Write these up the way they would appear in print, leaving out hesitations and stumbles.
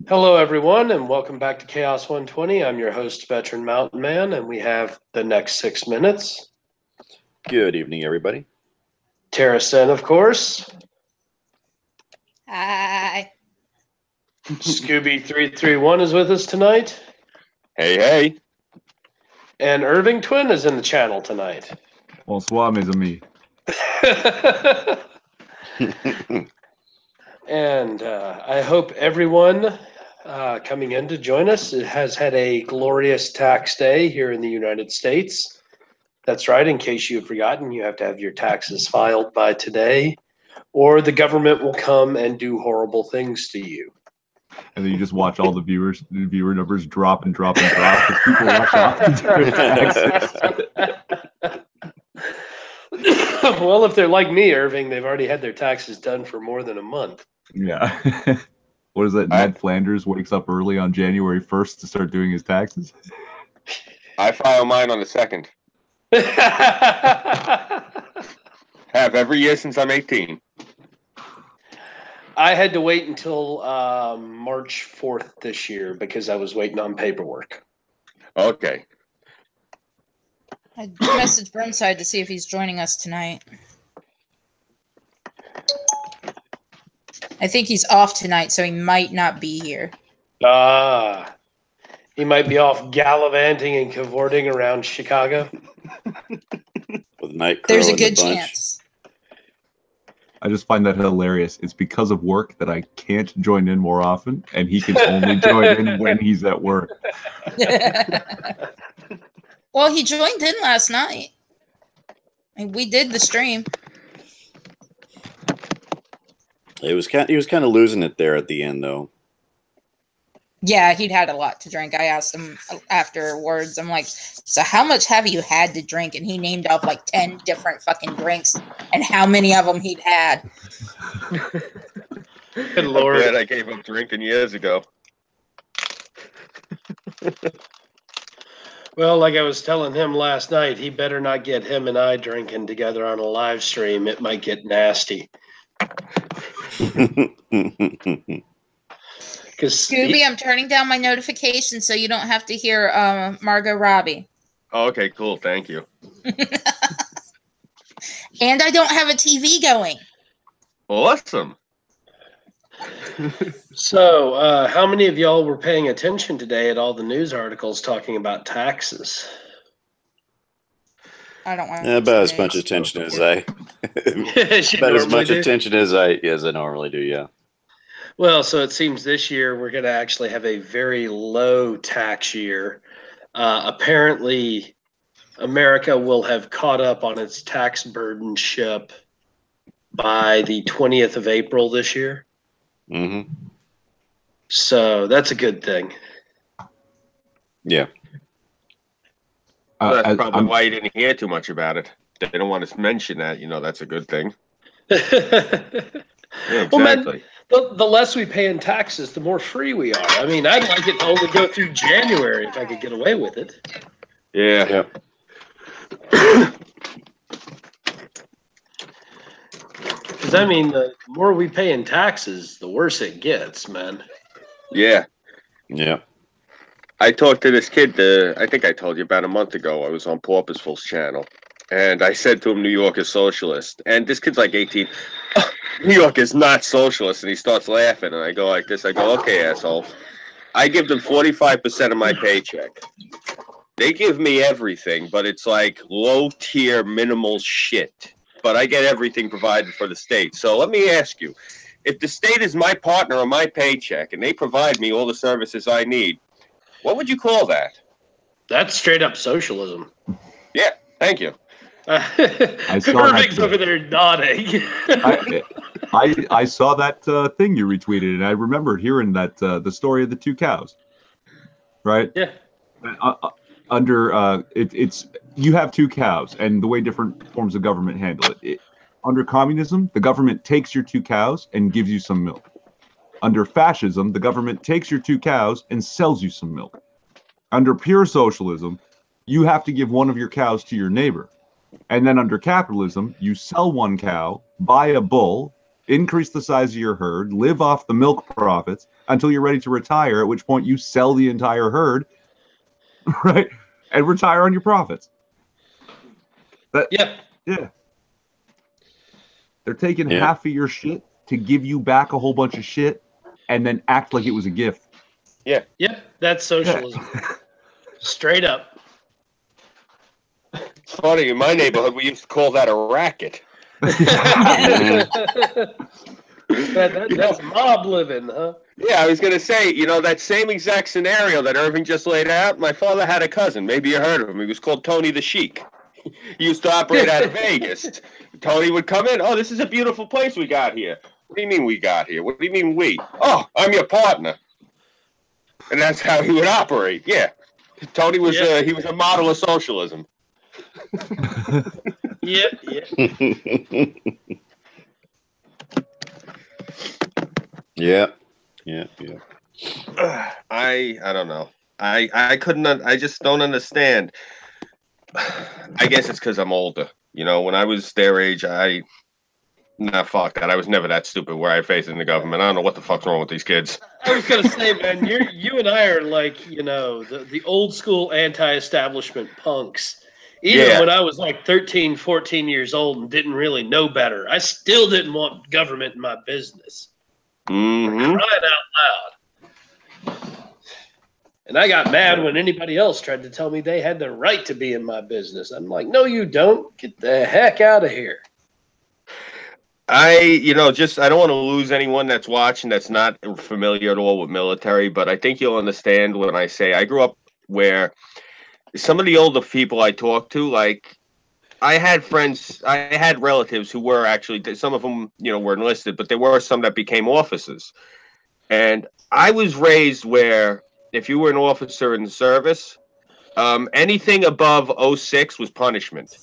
Hello, everyone, and welcome back to Chaos 120. I'm your host, Veteran Mountain Man, and we have the next 6 minutes. Good evening, everybody. Terracen, of course. Hi. Scooby331 is with us tonight. Hey, hey. And Irving Twin is in the channel tonight. Bonsoir, mes amis. And I hope everyone coming in to join us has had a glorious tax day here in the United States. That's right. In case you've forgotten, you have to have your taxes filed by today, or the government will come and do horrible things to you. And then you just watch all the viewer numbers drop and drop and drop as people rush off to do their taxes. Well, if they're like me, Irving, they've already had their taxes done for more than a month. Yeah. What is that? Ned Flanders wakes up early on January 1st to start doing his taxes. I file mine on the 2nd. Have every year since I'm 18. I had to wait until March 4th this year because I was waiting on paperwork. Okay. I messaged Burnside to see if he's joining us tonight. I think he's off tonight, so he might not be here. He might be off gallivanting and cavorting around Chicago. With NightCrows. There's a good chance. I just find that hilarious. It's because of work that I can't join in more often, and he can only join in when he's at work. Well, he joined in last night. And we did the stream. He was kind of losing it there at the end, though. Yeah, he'd had a lot to drink. I asked him afterwards. I'm like, so how much have you had to drink? And he named off like 10 different fucking drinks and how many of them he'd had. Good Lord. I gave up drinking years ago. Well, like I was telling him last night, he better not get him and I drinking together on a live stream. It might get nasty. Scooby, I'm turning down my notifications so you don't have to hear Margot Robbie. Oh, okay, cool. Thank you. And I don't have a TV going. Awesome. So, how many of y'all were paying attention today at all the news articles talking about taxes? I don't want about as much attention as I normally do, yeah. Well, so it seems this year we're going to actually have a very low tax year. Apparently, America will have caught up on its tax burdenship by the 20th of April this year. Mm-hmm. So that's a good thing. Yeah. That's probably why you didn't hear too much about it. They don't want to mention that. You know, that's a good thing. Yeah, exactly. Well, man, the less we pay in taxes, the more free we are. I mean, I'd like it to only go through January if I could get away with it. Yeah. Because, I mean, the more we pay in taxes, the worse it gets, man. Yeah. Yeah. I talked to this kid, I think I told you about a month ago. I was on Porpoiseful's channel. And I said to him, New York is socialist. And this kid's like 18. Oh, New York is not socialist. And he starts laughing. And I go like this. I go, okay, asshole. I give them 45% of my paycheck. They give me everything, but it's like low-tier, minimal shit. But I get everything provided for the state. So let me ask you, if the state is my partner on my paycheck and they provide me all the services I need, what would you call that? That's straight up socialism. Yeah, thank you. Irving's over there nodding. I saw that thing you retweeted, and I remembered hearing that the story of the two cows. Right? Yeah. It's you have two cows, and the way different forms of government handle it. Under communism, the government takes your two cows and gives you some milk. Under fascism, the government takes your two cows and sells you some milk. Under pure socialism, you have to give one of your cows to your neighbor. And then under capitalism, you sell one cow, buy a bull, increase the size of your herd, live off the milk profits until you're ready to retire, at which point you sell the entire herd, right? And retire on your profits. Yep. Yeah. They're taking half of your shit to give you back a whole bunch of shit and then act like it was a gift. Yeah. Yep. That's socialism. Straight up. It's funny, in my neighborhood, we used to call that a racket. That's mob living, huh? Yeah, I was going to say, you know, that same exact scenario that Irving just laid out, my father had a cousin. Maybe you heard of him. He was called Tony the Sheik. He used to operate out of Vegas. Tony would come in. Oh, this is a beautiful place we got here. What do you mean we got here? What do you mean we? Oh, I'm your partner. And that's how he would operate. Yeah. Tony was he was a model of socialism. Yeah. I don't know. I couldn't. I just don't understand. I guess it's because I'm older. You know, when I was their age, fuck that. I was never that stupid where I had faith in the government. I don't know what the fuck's wrong with these kids. I was gonna say, man, you and I are like, you know, the old school anti-establishment punks. Even when I was like 13, 14 years old and didn't really know better, I still didn't want government in my business. Mm-hmm. Crying out loud. And I got mad when anybody else tried to tell me they had the right to be in my business. I'm like, no, you don't. Get the heck out of here. I don't want to lose anyone that's watching that's not familiar at all with military, but I think you'll understand when I say I grew up where some of the older people I talked to, like, I had friends, I had relatives who were actually, some of them, you know, were enlisted, but there were some that became officers. And I was raised where if you were an officer in the service, anything above 06 was punishment.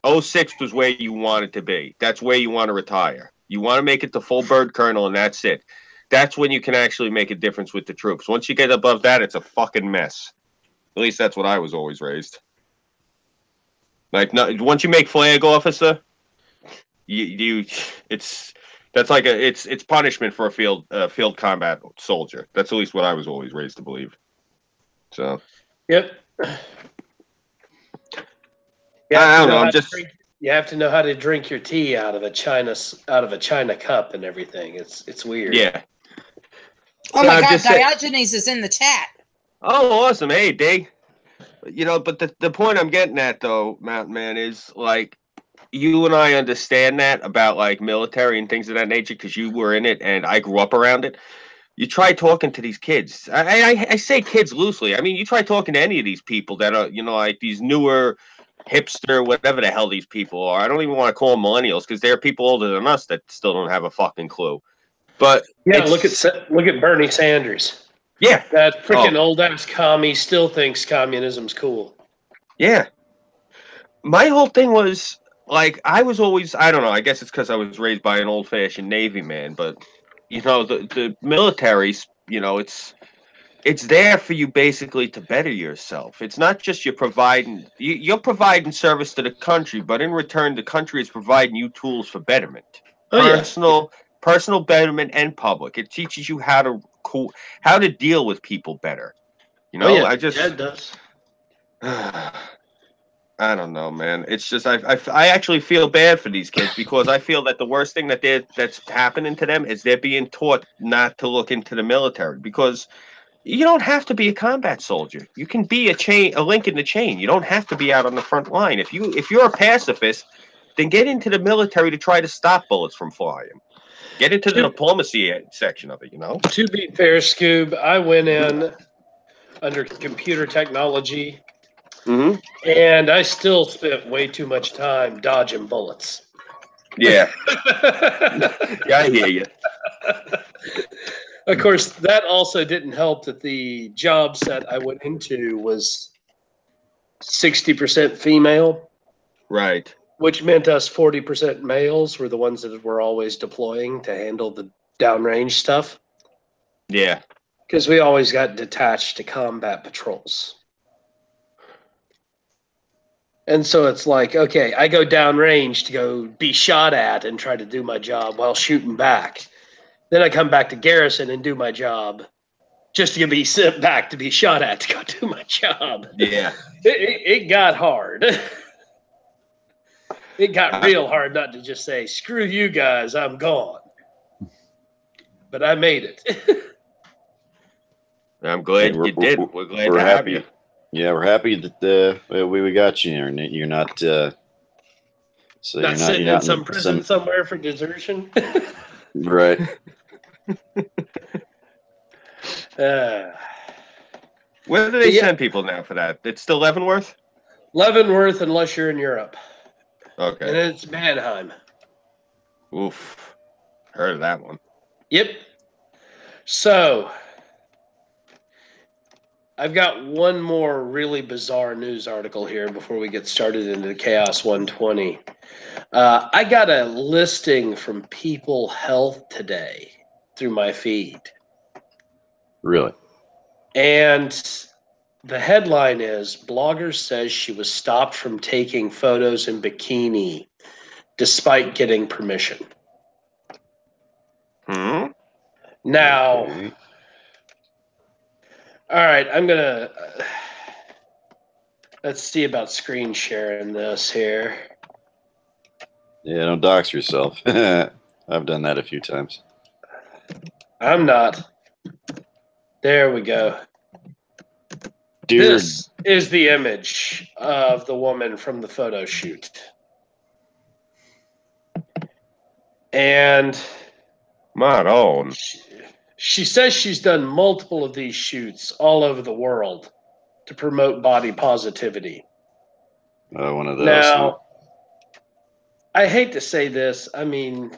06 was where you wanted to be. That's where you want to retire. You want to make it to full bird colonel, and that's it. That's when you can actually make a difference with the troops. Once you get above that, it's a fucking mess. At least that's what I was always raised. Like, once you make flag officer, it's punishment for a field combat soldier. That's at least what I was always raised to believe. So. Yep. I don't know. You have to know how to drink your tea out of a china cup and everything. It's weird. Yeah. Oh my God, Diogenes is in the chat. Oh, awesome. Hey, Dig. You know, but the point I'm getting at, though, Mountain Man, is, like, you and I understand that about, like, military and things of that nature because you were in it and I grew up around it. You try talking to these kids. I say kids loosely. I mean, you try talking to any of these people that are, you know, like these newer hipster, whatever the hell these people are. I don't even want to call them millennials because they're people older than us that still don't have a fucking clue. But yeah, look at Bernie Sanders. Yeah, that freaking old ass commie still thinks communism's cool. Yeah, my whole thing was like I was always, I don't know. I guess it's because I was raised by an old fashioned Navy man, but you know the military's, you know, it's there for you basically to better yourself. It's not just you're providing service to the country, but in return, the country is providing you tools for betterment, personal betterment and public. It teaches you how to deal with people better. You know, it does. I don't know, man. It's just I actually feel bad for these kids because I feel that the worst thing that's happening to them is they're being taught not to look into the military because. You don't have to be a combat soldier. You can be a link in the chain. You don't have to be out on the front line. If you're a pacifist, then get into the military to try to stop bullets from flying. Get into the diplomacy section of it, you know? To be fair, Scoob, I went in under computer technology, and I still spent way too much time dodging bullets. Yeah. Yeah, I hear you. Of course, that also didn't help that the job set I went into was 60% female. Right. Which meant us 40% males were the ones that were always deploying to handle the downrange stuff. Yeah. Because we always got detached to combat patrols. And so it's like, okay, I go downrange to go be shot at and try to do my job while shooting back. Then I come back to garrison and do my job just to be sent back to be shot at to go do my job. Yeah. It got hard. It got real hard not to just say, screw you guys, I'm gone. But I made it. I'm glad you did. We're glad to have you. Yeah, we're happy that we got you here, and you're not so not sitting in some prison somewhere for desertion. Right. Where do they send people now for that? It's still Leavenworth? Leavenworth, unless you're in Europe. Okay. And it's Mannheim. Oof. Heard of that one. Yep. So, I've got one more really bizarre news article here before we get started into Chaos 120. I got a listing from People Health today through my feed. Really? And the headline is, blogger says she was stopped from taking photos in bikini despite getting permission. Now, Okay. all right, I'm going to... let's see about screen sharing this here. Yeah, don't dox yourself. I've done that a few times. I'm not. There we go. Dude. This is the image of the woman from the photo shoot. And Maron. she says she's done multiple of these shoots all over the world to promote body positivity. One of those. Now, I hate to say this. I mean,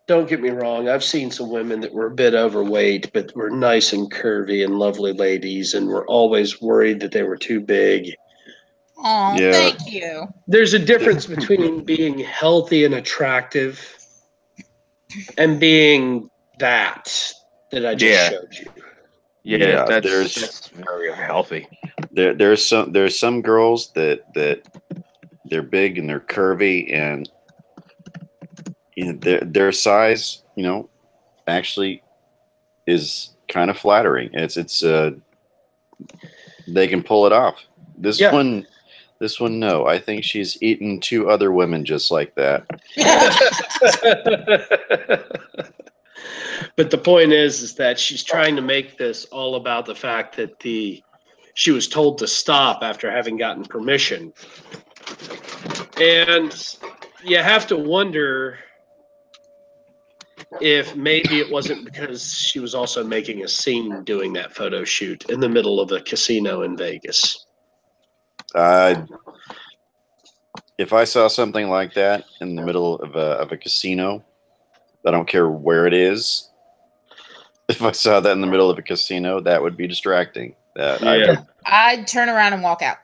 don't get me wrong. I've seen some women that were a bit overweight, but were nice and curvy and lovely ladies, and were always worried that they were too big. Oh, Yeah. thank you. There's a difference between being healthy and attractive and being that I just showed you. Yeah, there's that's very unhealthy. There's some girls that they're big and they're curvy, and their size, actually is kind of flattering. It's they can pull it off. This one, no. I think she's eaten 2 other women just like that. But the point is that she's trying to make this all about the fact that she was told to stop after having gotten permission. And you have to wonder if maybe it wasn't because she was also making a scene doing that photo shoot in the middle of a casino in Vegas. If I saw something like that in the middle of a casino, I don't care where it is. If I saw that in the middle of a casino, that would be distracting. I'd turn around and walk out.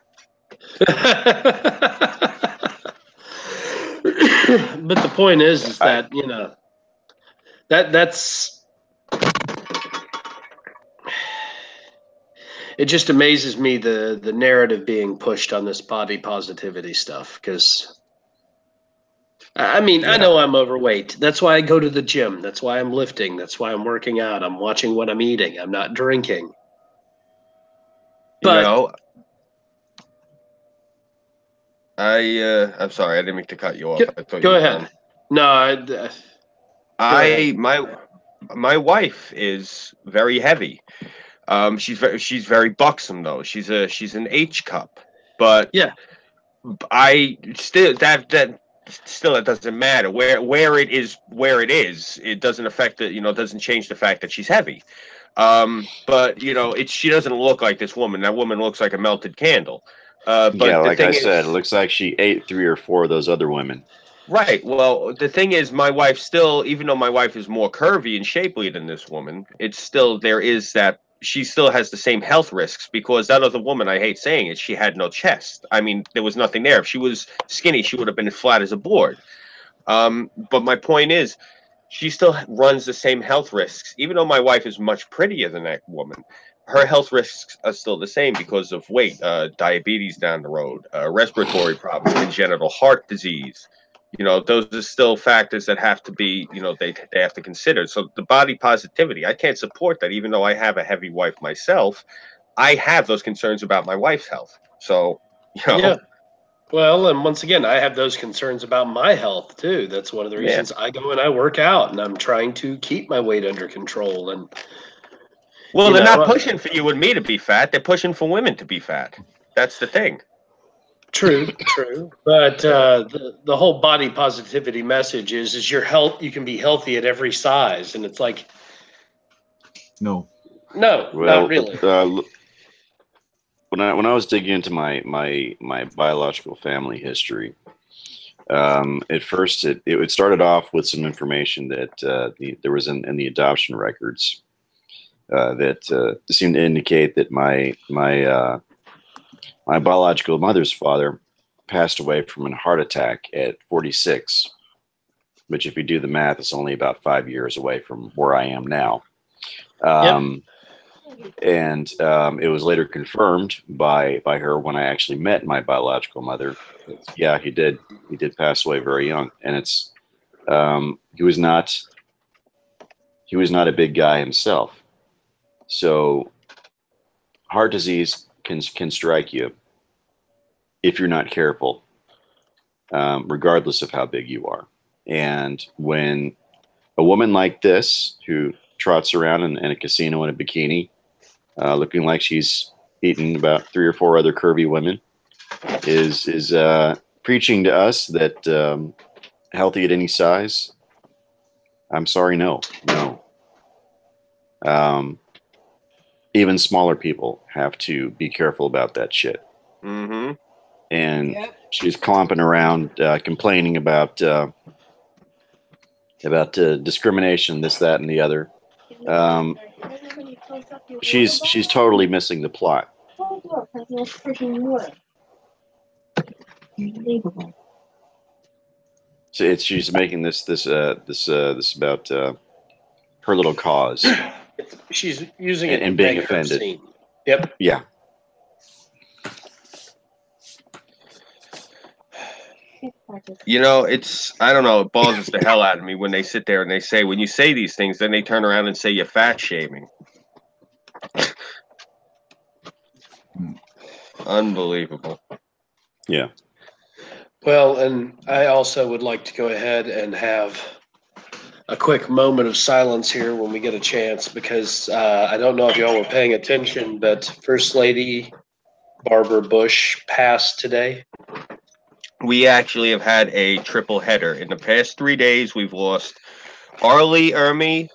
But the point is that, that's it just amazes me the narrative being pushed on this body positivity stuff, because I mean, I know I'm overweight. That's why I go to the gym. That's why I'm lifting. That's why I'm working out. I'm watching what I'm eating. I'm not drinking. But I'm sorry, I didn't mean to cut you off. I thought go you were ahead. done. No, my wife is very heavy. She's very buxom though. She's an H cup, but I still it doesn't matter where it is. It doesn't affect it. It doesn't change the fact that she's heavy. But she doesn't look like this woman. That woman looks like a melted candle. But like I said, it looks like she ate 3 or 4 of those other women. Right. Well, the thing is, my wife still, even though my wife is more curvy and shapely than this woman, it's still, there is that, she still has the same health risks, because that other woman, I hate saying it, she had no chest. I mean, there was nothing there. If she was skinny, she would have been as flat as a board. But my point is, she still runs the same health risks, even though my wife is much prettier than that woman. her health risks are still the same because of weight, diabetes down the road, respiratory problems, congenital heart disease. You know, those are still factors that have to be, you know, they have to consider. So the body positivity, I can't support that, even though I have a heavy wife myself. I have those concerns about my wife's health. So, you know, Yeah. Well, and once again, I have those concerns about my health too. That's one of the reasons I go and I work out, and I'm trying to keep my weight under control. And well, you they're know, not pushing for you and me to be fat. They're pushing for women to be fat. That's the thing. true, true. But the whole body positivity message is your health. You can be healthy at every size, and it's like, No. no, Well, not really. when I was digging into my biological family history, at first it started off with some information that there was in the adoption records that seemed to indicate that my biological mother's father passed away from a heart attack at 46, which if you do the math, it's only about 5 years away from where I am now. And it was later confirmed by her when I actually met my biological mother. Yeah, he did pass away very young, and it's he was not a big guy himself. So heart disease can strike you if you're not careful, regardless of how big you are. And when a woman like this, who trots around in a casino in a bikini, looking like she's eaten about 3 or 4 other curvy women, is preaching to us that healthy at any size, I'm sorry, no. Even smaller people have to be careful about that shit. Mm-hmm. And she's clomping around, complaining about discrimination, this, that, and the other. She's totally missing the plot. So she's making this about her little cause She's using it and to being make her offended. seen. Yep. Yeah. You know, I don't know, it bothers the hell out of me when they sit there and they say, when you say these things, then they turn around and say you're fat shaming. Unbelievable. Yeah. Well, and I also would like to go ahead and have a quick moment of silence here when we get a chance, because I don't know if y'all were paying attention, but First Lady Barbara Bush passed today. We actually have had a triple header. In the past 3 days, we've lost Arlie Ermy,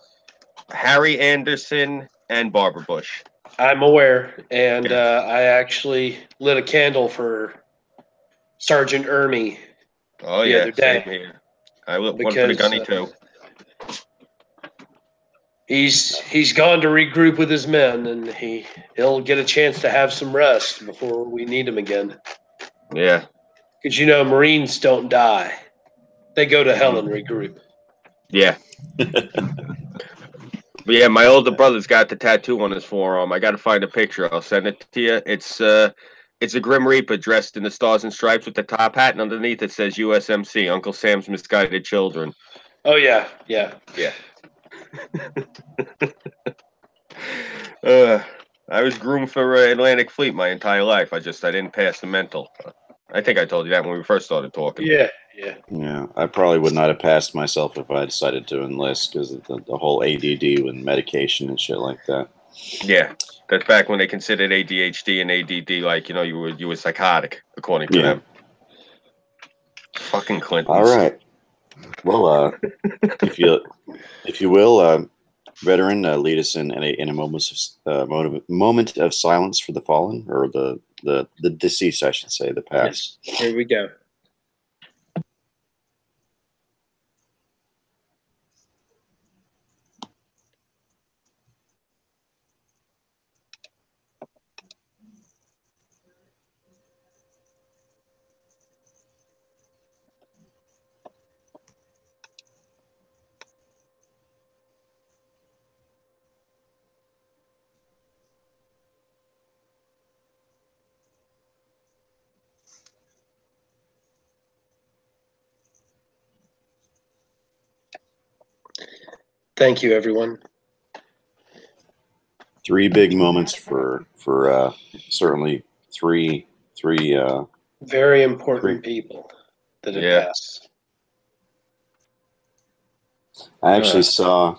Harry Anderson, and Barbara Bush. I'm aware, and I actually lit a candle for Sergeant Ermy the other day. Same here. I lit one for the gunny too. He's gone to regroup with his men, and he'll get a chance to have some rest before we need him again. Yeah. Because you know, Marines don't die; they go to hell and regroup. Yeah. But yeah, my older brother's got the tattoo on his forearm. I got to find a picture. I'll send it to you. It's a Grim Reaper dressed in the stars and stripes with the top hat, and underneath it says USMC, Uncle Sam's Misguided Children. Oh yeah. I was groomed for Atlantic Fleet my entire life. I didn't pass the mental. I think I told you that when we first started talking. Yeah. Yeah, I probably would not have passed myself if I decided to enlist, because of the whole ADD with medication and shit like that. Yeah, that's back when they considered ADHD and ADD like, you know, you were psychotic, according to them. Fucking Clintons. All right. Well, if you will, veteran, lead us in a moment of silence for the fallen, or the deceased, I should say, the past. Yes. Here we go. Thank you, everyone. 3 big moments for certainly three Very important people that have Yeah. passed. I actually saw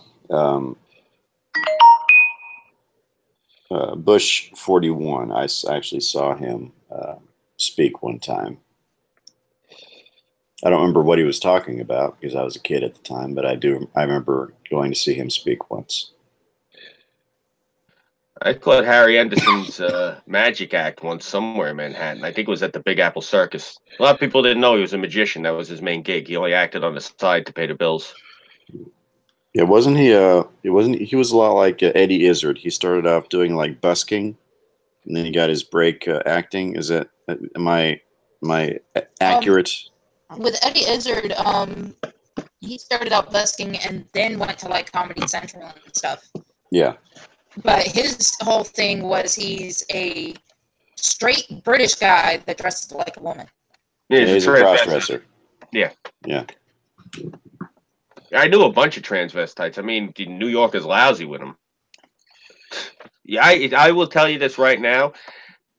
Bush 41. I actually saw him speak one time. I don't remember what he was talking about because I was a kid at the time, but I remember going to see him speak once. I caught Harry Anderson's magic act once somewhere in Manhattan. I think it was at the Big Apple Circus. A lot of people didn't know he was a magician. That was his main gig. He only acted on the side to pay the bills. Yeah, wasn't he? He was a lot like Eddie Izzard. He started off doing like busking, and then he got his break acting. Is that am I accurate? With Eddie Izzard, he started out busking and then went to like Comedy Central and stuff. Yeah. But his whole thing was he's a straight British guy that dresses like a woman. Yeah, He's a crossdresser. Yeah. Yeah. I knew a bunch of transvestites. I mean, New York is lousy with them. Yeah, I will tell you this right now.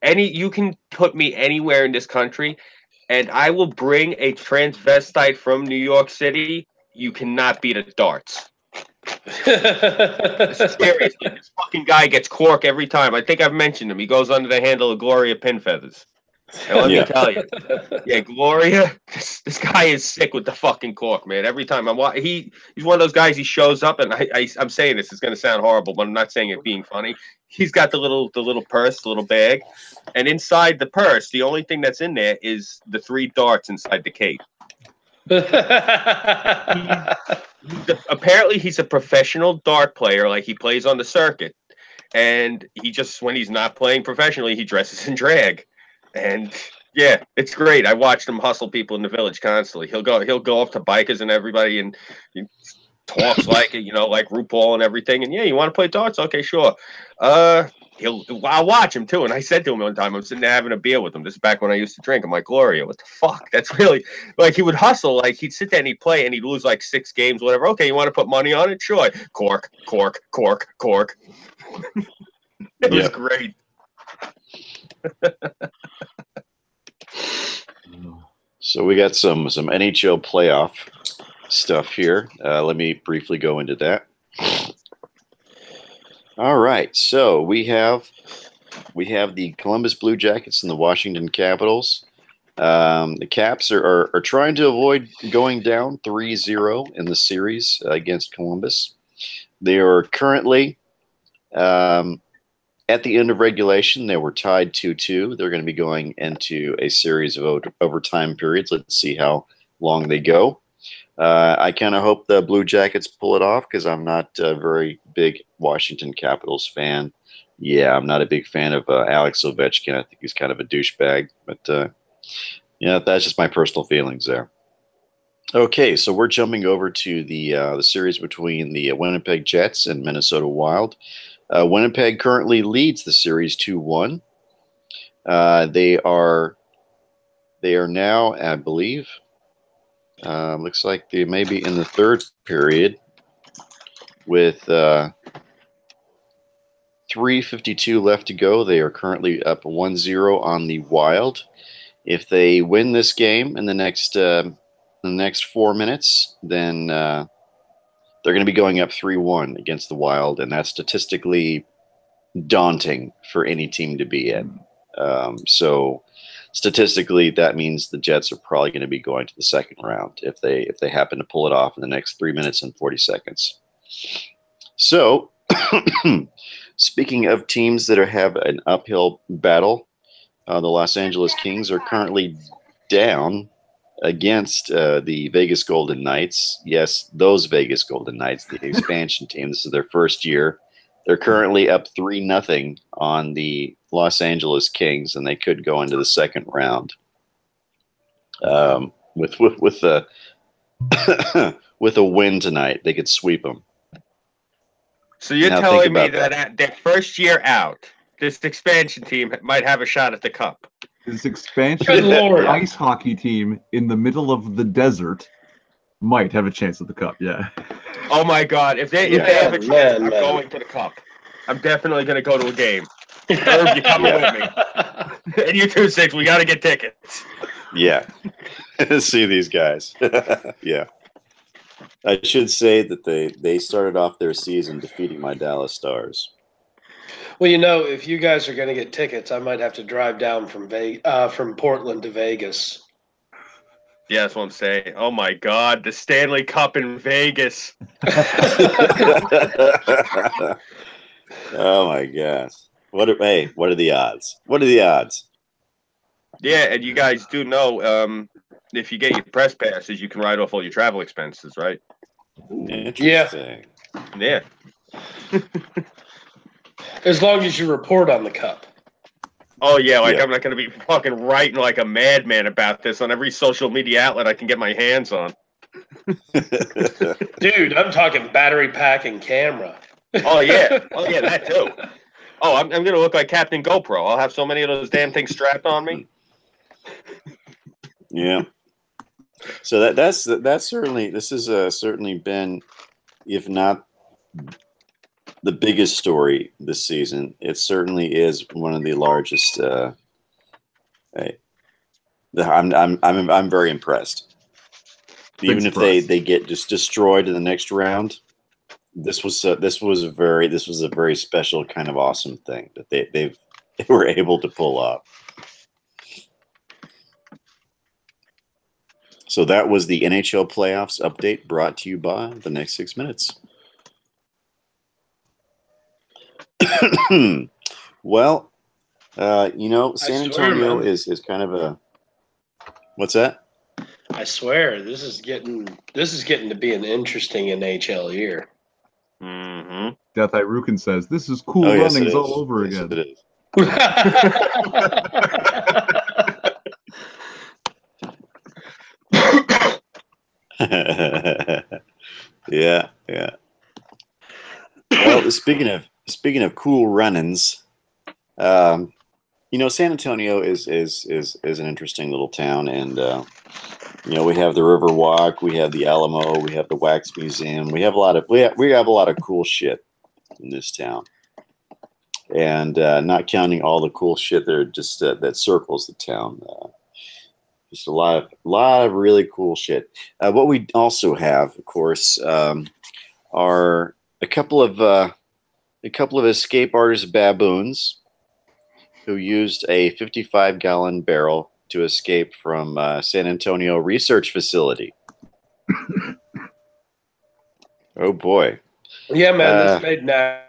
You can put me anywhere in this country, and I will bring a transvestite from New York City. You cannot beat at darts. Seriously, this fucking guy gets cork every time. I think I've mentioned him. He goes under the handle of Gloria Pinfeathers. And let me tell you, yeah, Gloria, this guy is sick with the fucking cork, man. Every time he's one of those guys. He shows up, and I'm saying this is going to sound horrible, but I'm not saying it being funny. He's got the little purse, the little bag, and inside the purse, the only thing that's in there is the 3 darts inside the cape. Apparently, he's a professional dart player. Like, he plays on the circuit, and when he's not playing professionally, he dresses in drag. And yeah, it's great. I watched him hustle people in the village constantly. He'll go up to bikers and everybody, and he talks like like RuPaul and everything. And yeah, you want to play darts? Okay, sure. I'll watch him too. And I said to him one time, I'm sitting there having a beer with him. This is back when I used to drink. I'm like, Gloria, what the fuck? That's really like, he would hustle. Like, he'd sit there and he'd play and he'd lose like 6 games, whatever. Okay, you want to put money on it? Sure. Cork, cork, cork, cork. It was great. So we got some NHL playoff stuff here. Let me briefly go into that. All right, so we have the Columbus Blue Jackets and the Washington Capitals. The Caps are trying to avoid going down 3-0 in the series against Columbus. They are currently at the end of regulation. They were tied 2-2. They're going to be going into a series of overtime periods. Let's see how long they go. I kind of hope the Blue Jackets pull it off because I'm not a very big Washington Capitals fan. Yeah, I'm not a big fan of Alex Ovechkin. I think he's kind of a douchebag. But, that's just my personal feelings there. Okay, so we're jumping over to the series between the Winnipeg Jets and Minnesota Wild. Winnipeg currently leads the series 2-1. They are now, I believe, looks like they may be in the 3rd period with 3:52 left to go. They are currently up 1-0 on the Wild. If they win this game in the next 4 minutes, then they're going to be going up 3-1 against the Wild, and that's statistically daunting for any team to be in. So statistically, that means the Jets are probably going to be going to the 2nd round if they happen to pull it off in the next 3 minutes and 40 seconds. So, speaking of teams that have an uphill battle, the Los Angeles Kings are currently down against the Vegas Golden Knights. Yes, those Vegas Golden Knights, the expansion team. This is their first year. They're currently up 3-0 on the Los Angeles Kings, and they could go into the 2nd round with a with a win tonight. They could sweep them. So you're telling me that at their first year out, this expansion team might have a shot at the cup? This expansion ice hockey team in the middle of the desert might have a chance at the cup. Yeah. Oh my God! If they have a chance, Man, I'm man. going to the cup. I'm definitely going to go to a game. Herb, you coming with me? And you too, Six. We got to get tickets. Yeah. See these guys. Yeah. I should say that they started off their season defeating my Dallas Stars. Well, you know, if you guys are going to get tickets, I might have to drive down from from Portland to Vegas. Yeah, that's what I'm saying. Oh my God, the Stanley Cup in Vegas. Oh my gosh. What are the odds? What are the odds? Yeah, and you guys do know if you get your press passes, you can write off all your travel expenses, right? Interesting. Yeah. As long as you report on the cup. Oh yeah, like Yeah. I'm not gonna be fucking writing like a madman about this on every social media outlet I can get my hands on. Dude, I'm talking battery pack and camera. Oh yeah, that too. Oh, I'm gonna look like Captain GoPro. I'll have so many of those damn things strapped on me. Yeah. So that's certainly, this has certainly been, if not the biggest story this season, it certainly is one of the largest. I'm very impressed. Even if they get just destroyed in the next round, this was a very special kind of awesome thing that they were able to pull off. So that was the NHL playoffs update brought to you by the next 6 minutes. Well, you know, San Antonio is kind of a, what's that? I swear, this is getting to be an interesting NHL year. Mm-hmm. Death Irukin says, this is cool Yes, runnings it all is. over Yes, again. it is. Yeah. Well, speaking of cool run-ins, you know, San Antonio is an interesting little town, and you know, we have the River Walk, we have the Alamo, we have the Wax Museum, we have a lot of cool shit in this town, and not counting all the cool shit that are just that circles the town. Just a lot of really cool shit. What we also have, of course, are a couple of escape artist baboons who used a 55-gallon barrel to escape from San Antonio Research Facility. Oh boy! Yeah, man, this made now.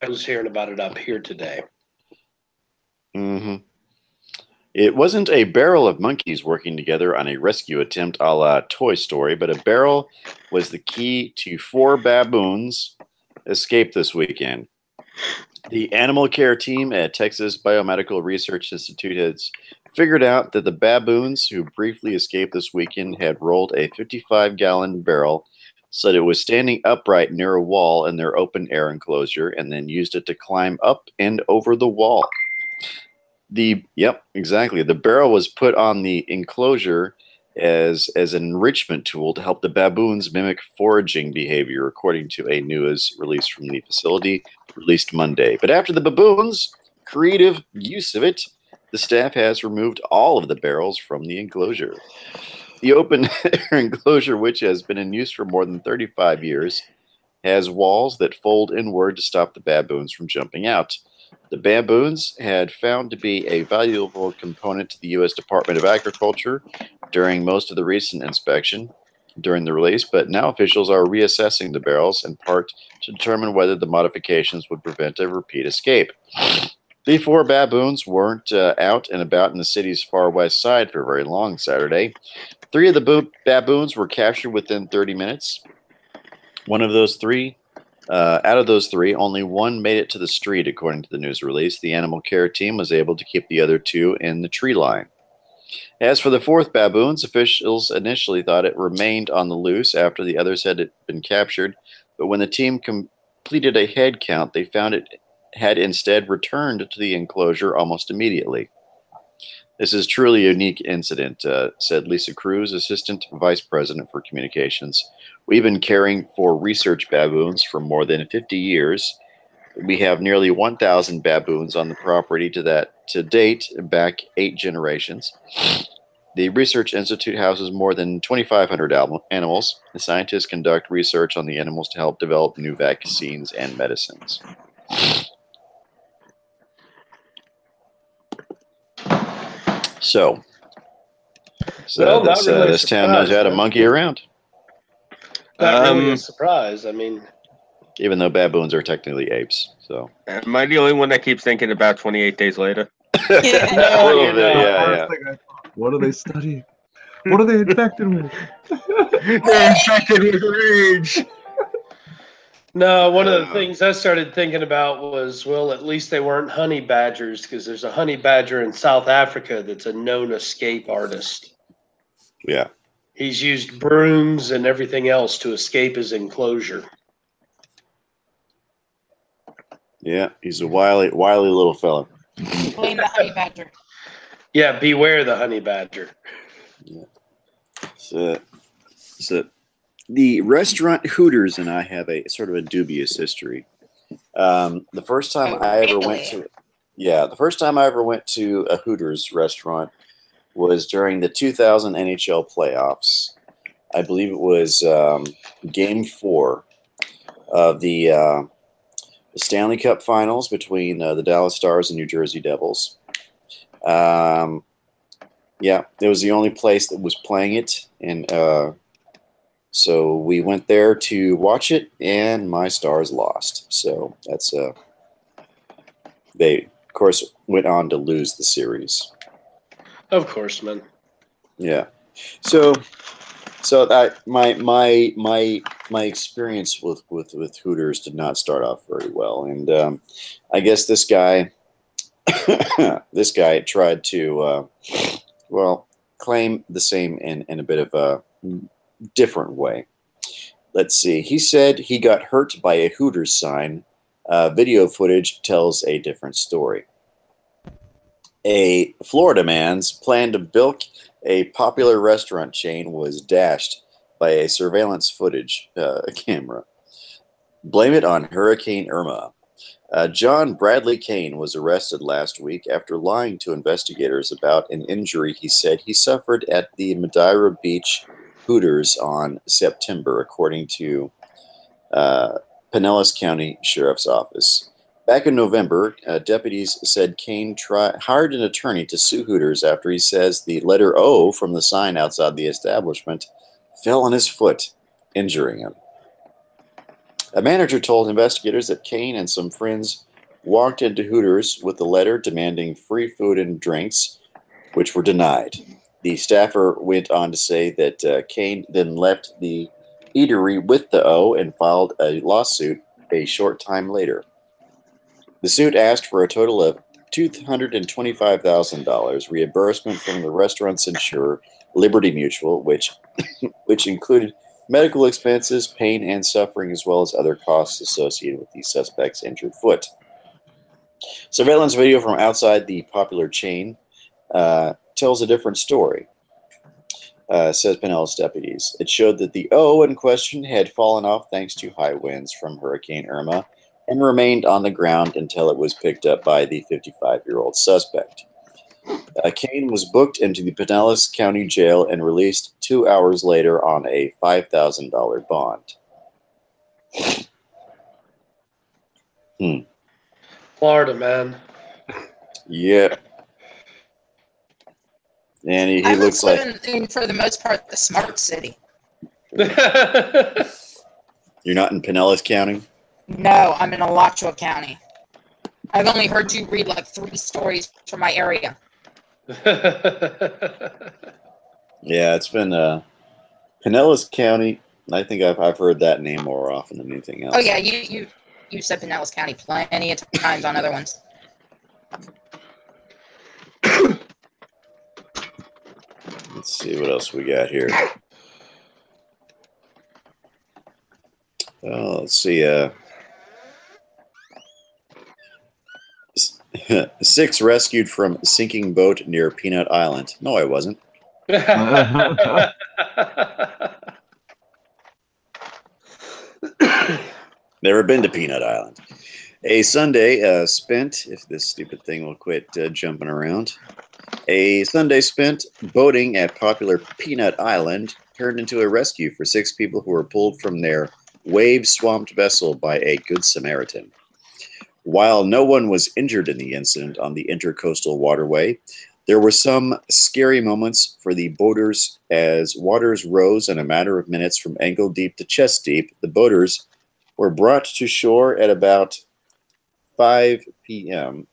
I was hearing about it up here today. Mm-hmm. It wasn't a barrel of monkeys working together on a rescue attempt a la Toy Story, but a barrel was the key to 4 baboons escape this weekend. The animal care team at Texas Biomedical Research Institute has figured out that the baboons who briefly escaped this weekend had rolled a 55-gallon barrel so that it was standing upright near a wall in their open air enclosure, and then used it to climb up and over the wall. Yep, exactly. The barrel was put on the enclosure as an enrichment tool to help the baboons mimic foraging behavior, according to a news release from the facility released Monday. But after the baboons' creative use of it, the staff has removed all of the barrels from the enclosure. The open air enclosure, which has been in use for more than 35 years, has walls that fold inward to stop the baboons from jumping out. The baboons had found to be a valuable component to the U.S. Department of Agriculture during most of the recent inspection during the release, but now officials are reassessing the barrels in part to determine whether the modifications would prevent a repeat escape. The 4 baboons weren't out and about in the city's far west side for very long Saturday. 3 of the baboons were captured within 30 minutes. Out of those 3, only 1 made it to the street, according to the news release. The animal care team was able to keep the other 2 in the tree line. As for the 4th baboons, officials initially thought it remained on the loose after the others had been captured, but when the team completed a head count, they found it had instead returned to the enclosure almost immediately. This is truly a unique incident, said Lisa Cruz, Assistant Vice President for Communications. We've been caring for research baboons for more than 50 years. We have nearly 1,000 baboons on the property to date, back 8 generations. The Research Institute houses more than 2,500 animals. The scientists conduct research on the animals to help develop new vaccines and medicines. So Well, not really this town knows how to monkey around. Not really a surprise. I mean, even though baboons are technically apes. So am I the only one that keeps thinking about 28 Days Later? Yeah. a little bit, yeah. What do they study? What are they infected with? They're infected with rage. no, one of the things I started thinking about was, well, at least they weren't honey badgers, because there's a honey badger in South Africa that's a known escape artist. Yeah. He's used brooms and everything else to escape his enclosure. Yeah, he's a wily little fella. Blame the honey badger. Yeah, beware the honey badger. Yeah. So the restaurant Hooters and I have a sort of a dubious history. The first time I ever went to a Hooters restaurant was during the 2000 NHL playoffs. I believe it was Game 4 of the Stanley Cup Finals between the Dallas Stars and New Jersey Devils. Yeah, it was the only place that was playing it, and so we went there to watch it, and my Stars lost. So that's they of course went on to lose the series. Of course, man. Yeah. So that my experience with Hooters did not start off very well, and I guess this guy tried to claim the same in a bit of a different way. Let's see. He said he got hurt by a Hooters sign. Video footage tells a different story. A Florida man's plan to bilk a popular restaurant chain was dashed by a surveillance footage camera. Blame it on Hurricane Irma. John Bradley Kane was arrested last week after lying to investigators about an injury he said he suffered at the Madeira Beach Hooters on September, according to Pinellas County Sheriff's Office. Back in November, deputies said Kane hired an attorney to sue Hooters after he says the letter O from the sign outside the establishment fell on his foot, injuring him. A manager told investigators that Kane and some friends walked into Hooters with the letter demanding free food and drinks, which were denied. The staffer went on to say that Kane then left the eatery with the O and filed a lawsuit a short time later. The suit asked for a total of $225,000 reimbursement from the restaurant's insurer, Liberty Mutual, which included medical expenses, pain, and suffering, as well as other costs associated with the suspect's injured foot. Surveillance video from outside the popular chain tells a different story, says Pinellas deputies. It showed that the O in question had fallen off thanks to high winds from Hurricane Irma and remained on the ground until it was picked up by the 55-year-old suspect. Kane was booked into the Pinellas County Jail and released 2 hours later on a $5,000 bond. Florida, man. Yeah. And he looks like... for the most part, the smart city. You're not in Pinellas County? No, I'm in Alachua County. I've only heard you read like 3 stories from my area. Yeah, it's been Pinellas County. I think I've heard that name more often than anything else. Oh yeah, you said Pinellas County plenty of times on other ones. Let's see what else we got here. Let's see. 6 rescued from sinking boat near Peanut Island. No, I wasn't. Never been to Peanut Island. A Sunday spent, if this stupid thing will quit jumping around, a Sunday spent boating at popular Peanut Island turned into a rescue for 6 people who were pulled from their wave-swamped vessel by a Good Samaritan. While no one was injured in the incident on the intercoastal waterway, there were some scary moments for the boaters as waters rose in a matter of minutes from ankle deep to chest deep. The boaters were brought to shore at about 5 p.m.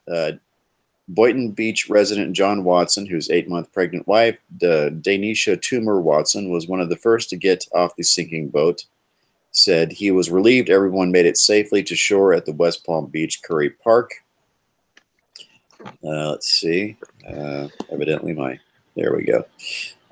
Boynton Beach resident John Watson, whose 8-month pregnant wife, Danisha Toomer Watson, was one of the first to get off the sinking boat, said he was relieved everyone made it safely to shore at the West Palm Beach Curry Park. Let's see. Evidently there we go.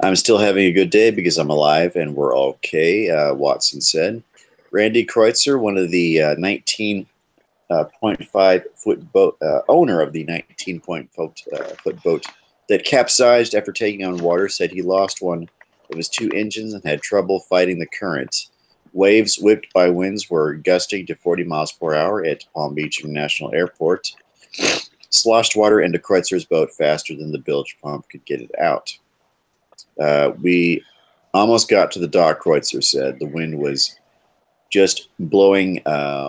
I'm still having a good day because I'm alive and we're okay, Watson said. Randy Kreutzer, one of the 19.5-foot boat, owner of the 19-foot boat that capsized after taking on water, said he lost one of his 2 engines and had trouble fighting the current. Waves whipped by winds were gusting to 40 miles per hour at Palm Beach International Airport. Sloshed water into Kreutzer's boat faster than the bilge pump could get it out. We almost got to the dock, Kreutzer said. The wind was just blowing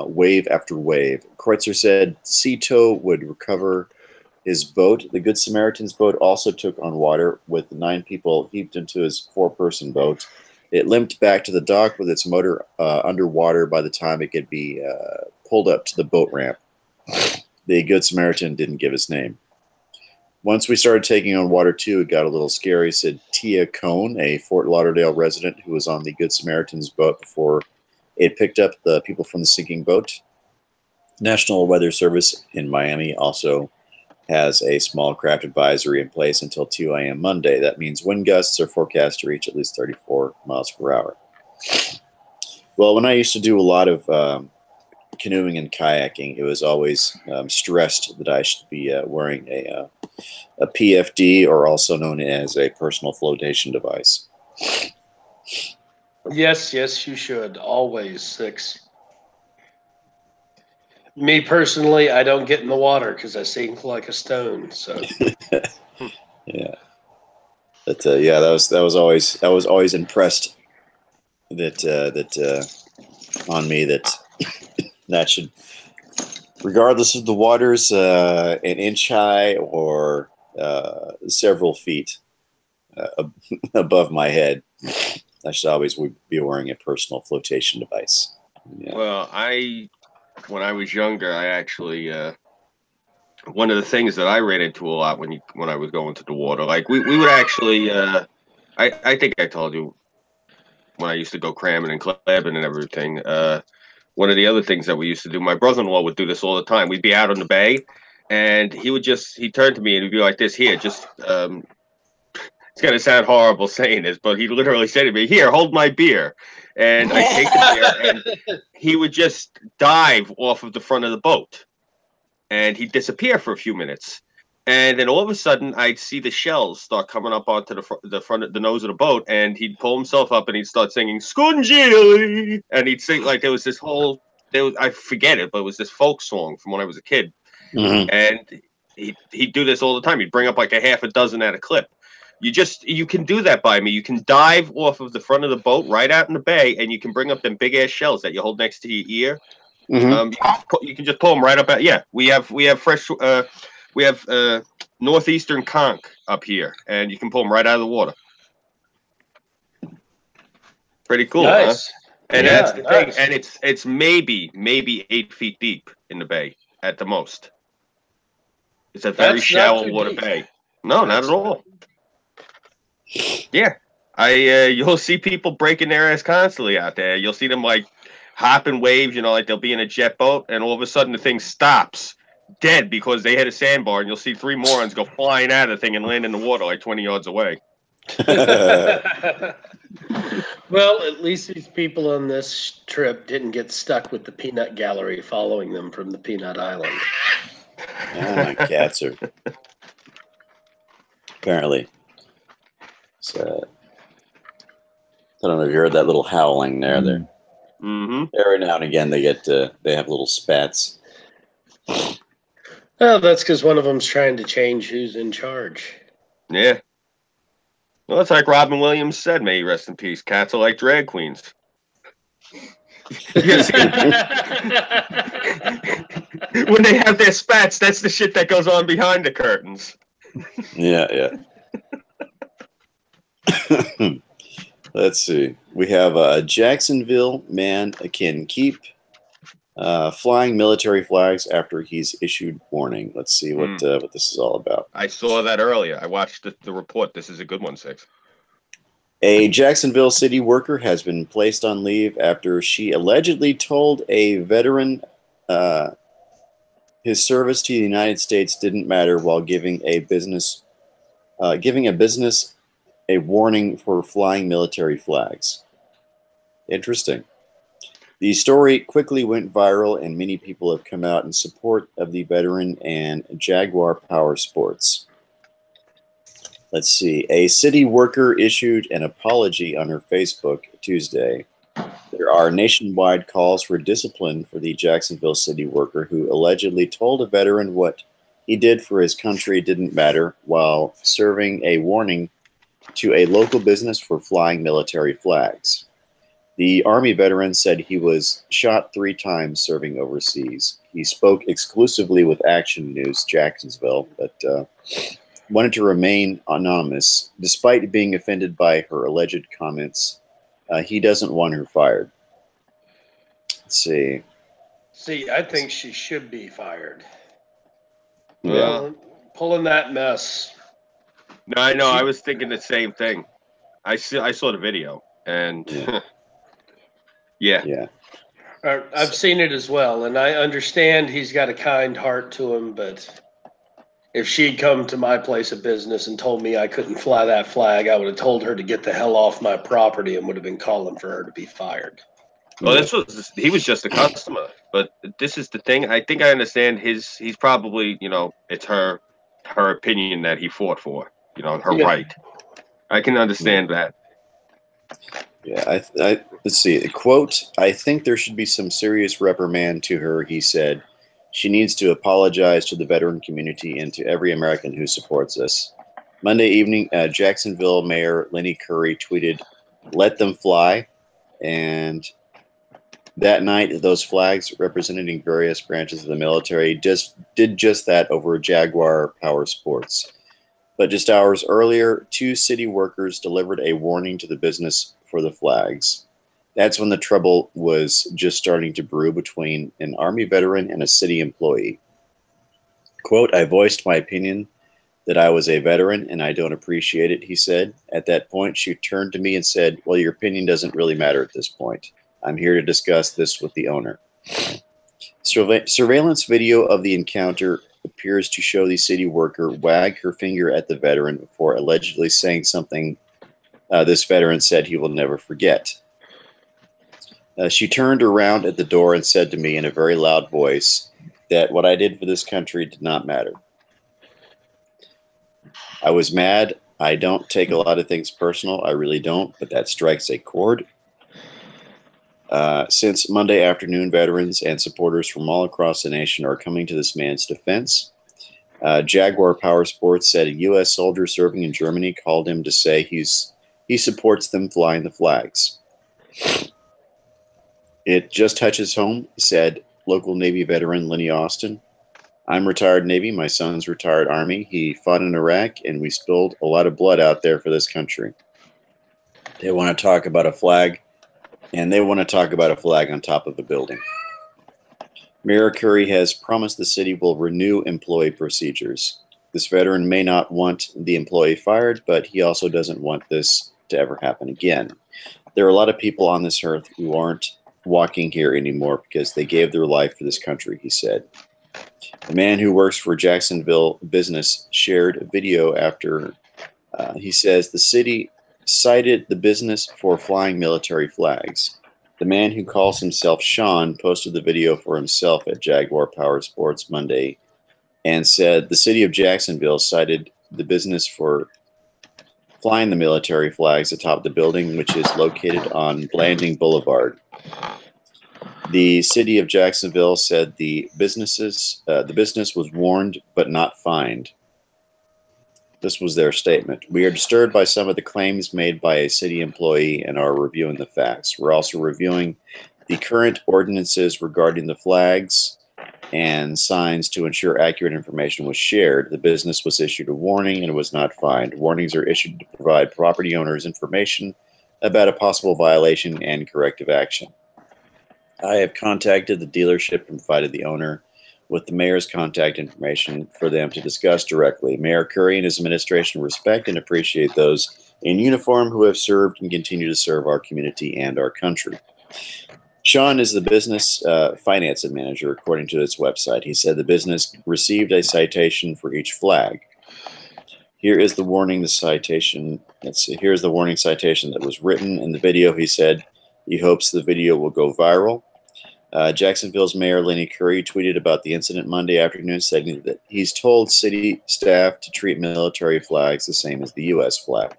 wave after wave. Kreutzer said Sea Tow would recover his boat. The Good Samaritan's boat also took on water with 9 people heaped into his 4-person boat. It limped back to the dock with its motor underwater by the time it could be pulled up to the boat ramp. The Good Samaritan didn't give his name. Once we started taking on water too, it got a little scary, said Tia Cohn, a Fort Lauderdale resident who was on the Good Samaritan's boat before it picked up the people from the sinking boat. National Weather Service in Miami also has a small craft advisory in place until 2 a.m. Monday. That means wind gusts are forecast to reach at least 34 miles per hour. Well, when I used to do a lot of canoeing and kayaking, it was always stressed that I should be wearing a PFD, or also known as a personal flotation device. Yes, you should. Always 6. Me personally, I don't get in the water because I sink like a stone. So, yeah, but yeah, I was always impressed that on me that should, regardless of the waters, an inch high or several feet above my head, I should always be wearing a personal flotation device. Yeah. Well, when I was younger, I actually one of the things that I ran into a lot when I was going to the water, like we would actually I think I told you when I used to go cramming and clabbing and everything. One of the other things that we used to do, my brother-in-law would do this all the time. We'd be out on the bay, and he'd turn to me and he'd be like this, here, just it's gonna sound horrible saying this, but he literally said to me, here, hold my beer. And I take the beer, and he would just dive off of the front of the boat, and he'd disappear for a few minutes. And then all of a sudden, I'd see the shells start coming up onto the front of the nose of the boat, and he'd pull himself up and he'd start singing "Scungili," and he'd sing like there was this whole, I forget it, but it was this folk song from when I was a kid. Mm-hmm. And he'd do this all the time. He'd bring up like a half a dozen at a clip. You can do that by me. You can dive off of the front of the boat right out in the bay, and you can bring up them big ass shells that you hold next to your ear. Mm-hmm. You can just pull them right up. We have fresh. We have northeastern conch up here, and you can pull them right out of the water. Pretty cool, nice. Huh? And yeah, that's the nice. thing. And it's maybe 8 feet deep in the bay at the most. It's a very shallow water bay. No, not at all. Yeah, you'll see people breaking their ass constantly out there. You'll see them like hopping waves, like they'll be in a jet boat, and all of a sudden the thing stops dead because they hit a sandbar, and you'll see 3 morons go flying out of the thing and land in the water like 20 yards away. Well, at least these people on this trip didn't get stuck with the peanut gallery following them from the Peanut Island. My cats are apparently. So, I don't know if you heard that little howling there. There. Every now and again, they have little spats. Well, that's because one of them's trying to change who's in charge. Yeah. Well, it's like Robin Williams said, may he rest in peace. Cats are like drag queens. Yes. When they have their spats, that's the shit that goes on behind the curtains. Yeah. Let's see. We have a Jacksonville man can keep flying military flags after he's issued warning. Let's see what this is all about. I saw that earlier. I watched the report. This is a good one, Six. A Jacksonville city worker has been placed on leave after she allegedly told a veteran his service to the United States didn't matter while giving a business a warning for flying military flags. Interesting. The story quickly went viral, and many people have come out in support of the veteran and Jaguar Power Sports. Let's see. A city worker issued an apology on her Facebook Tuesday. There are nationwide calls for discipline for the Jacksonville city worker who allegedly told a veteran what he did for his country didn't matter while serving a warning to a local business for flying military flags. The Army veteran said he was shot 3 times serving overseas. He spoke exclusively with Action News Jacksonville, but wanted to remain anonymous. Despite being offended by her alleged comments, he doesn't want her fired. Let's see. See, I think she should be fired. Yeah. Pulling that mess. No, I know. I was thinking the same thing. I saw the video, and yeah. I've seen it as well, and I understand he's got a kind heart to him, but if she'd come to my place of business and told me I couldn't fly that flag, I would have told her to get the hell off my property and would have been calling for her to be fired. Well, he was just a customer, but this is the thing. I think I understand he's probably, it's her opinion that he fought for, her right. I can understand that. Yeah, let's see. Quote, I think there should be some serious reprimand to her, he said. She needs to apologize to the veteran community and to every American who supports us. Monday evening, Jacksonville Mayor Lenny Curry tweeted, "Let them fly." And that night, those flags representing various branches of the military did just that over Jaguar Power Sports. But just hours earlier, 2 city workers delivered a warning to the business for the flags. That's when the trouble was just starting to brew between an Army veteran and a city employee. Quote, I voiced my opinion that I was a veteran and I don't appreciate it, he said. At that point, she turned to me and said, well, your opinion doesn't really matter at this point. I'm here to discuss this with the owner. Surveillance video of the encounter appears to show the city worker wag her finger at the veteran before allegedly saying something this veteran said he will never forget. She turned around at the door and said to me in a very loud voice that what I did for this country did not matter. I was mad. I don't take a lot of things personal. I really don't, but that strikes a chord. Since Monday afternoon, veterans and supporters from all across the nation are coming to this man's defense. Jaguar Power Sports said a U.S. soldier serving in Germany called him to say he supports them flying the flags. It just touches home, said local Navy veteran Lenny Austin. I'm retired Navy. My son's retired Army. He fought in Iraq, and we spilled a lot of blood out there for this country. They want to talk about a flag, and they want to talk about a flag on top of a building. Mayor Curry has promised the city will renew employee procedures. This veteran may not want the employee fired, but he also doesn't want this to ever happen again. There are a lot of people on this earth who aren't walking here anymore because they gave their life for this country, he said. The man who works for Jacksonville business shared a video after he says the city cited the business for flying military flags. The man who calls himself Sean posted the video for himself at Jaguar Power Sports Monday and said the city of Jacksonville cited the business for flying the military flags atop the building, which is located on Blanding Boulevard. The city of Jacksonville said the business was warned but not fined. This was their statement. We are disturbed by some of the claims made by a city employee and are reviewing the facts. We're also reviewing the current ordinances regarding the flags and signs to ensure accurate information was shared. The business was issued a warning and was not fined. Warnings are issued to provide property owners information about a possible violation and corrective action. I have contacted the dealership and provided the owner with the mayor's contact information for them to discuss directly. Mayor Curry and his administration respect and appreciate those in uniform who have served and continue to serve our community and our country. Sean is the business finance manager, according to its website. He said the business received a citation for each flag. Here is the warning, here's the warning citation that was written in the video. He said he hopes the video will go viral. Jacksonville's Mayor Lenny Curry tweeted about the incident Monday afternoon, saying that he's told city staff to treat military flags the same as the U.S. flag.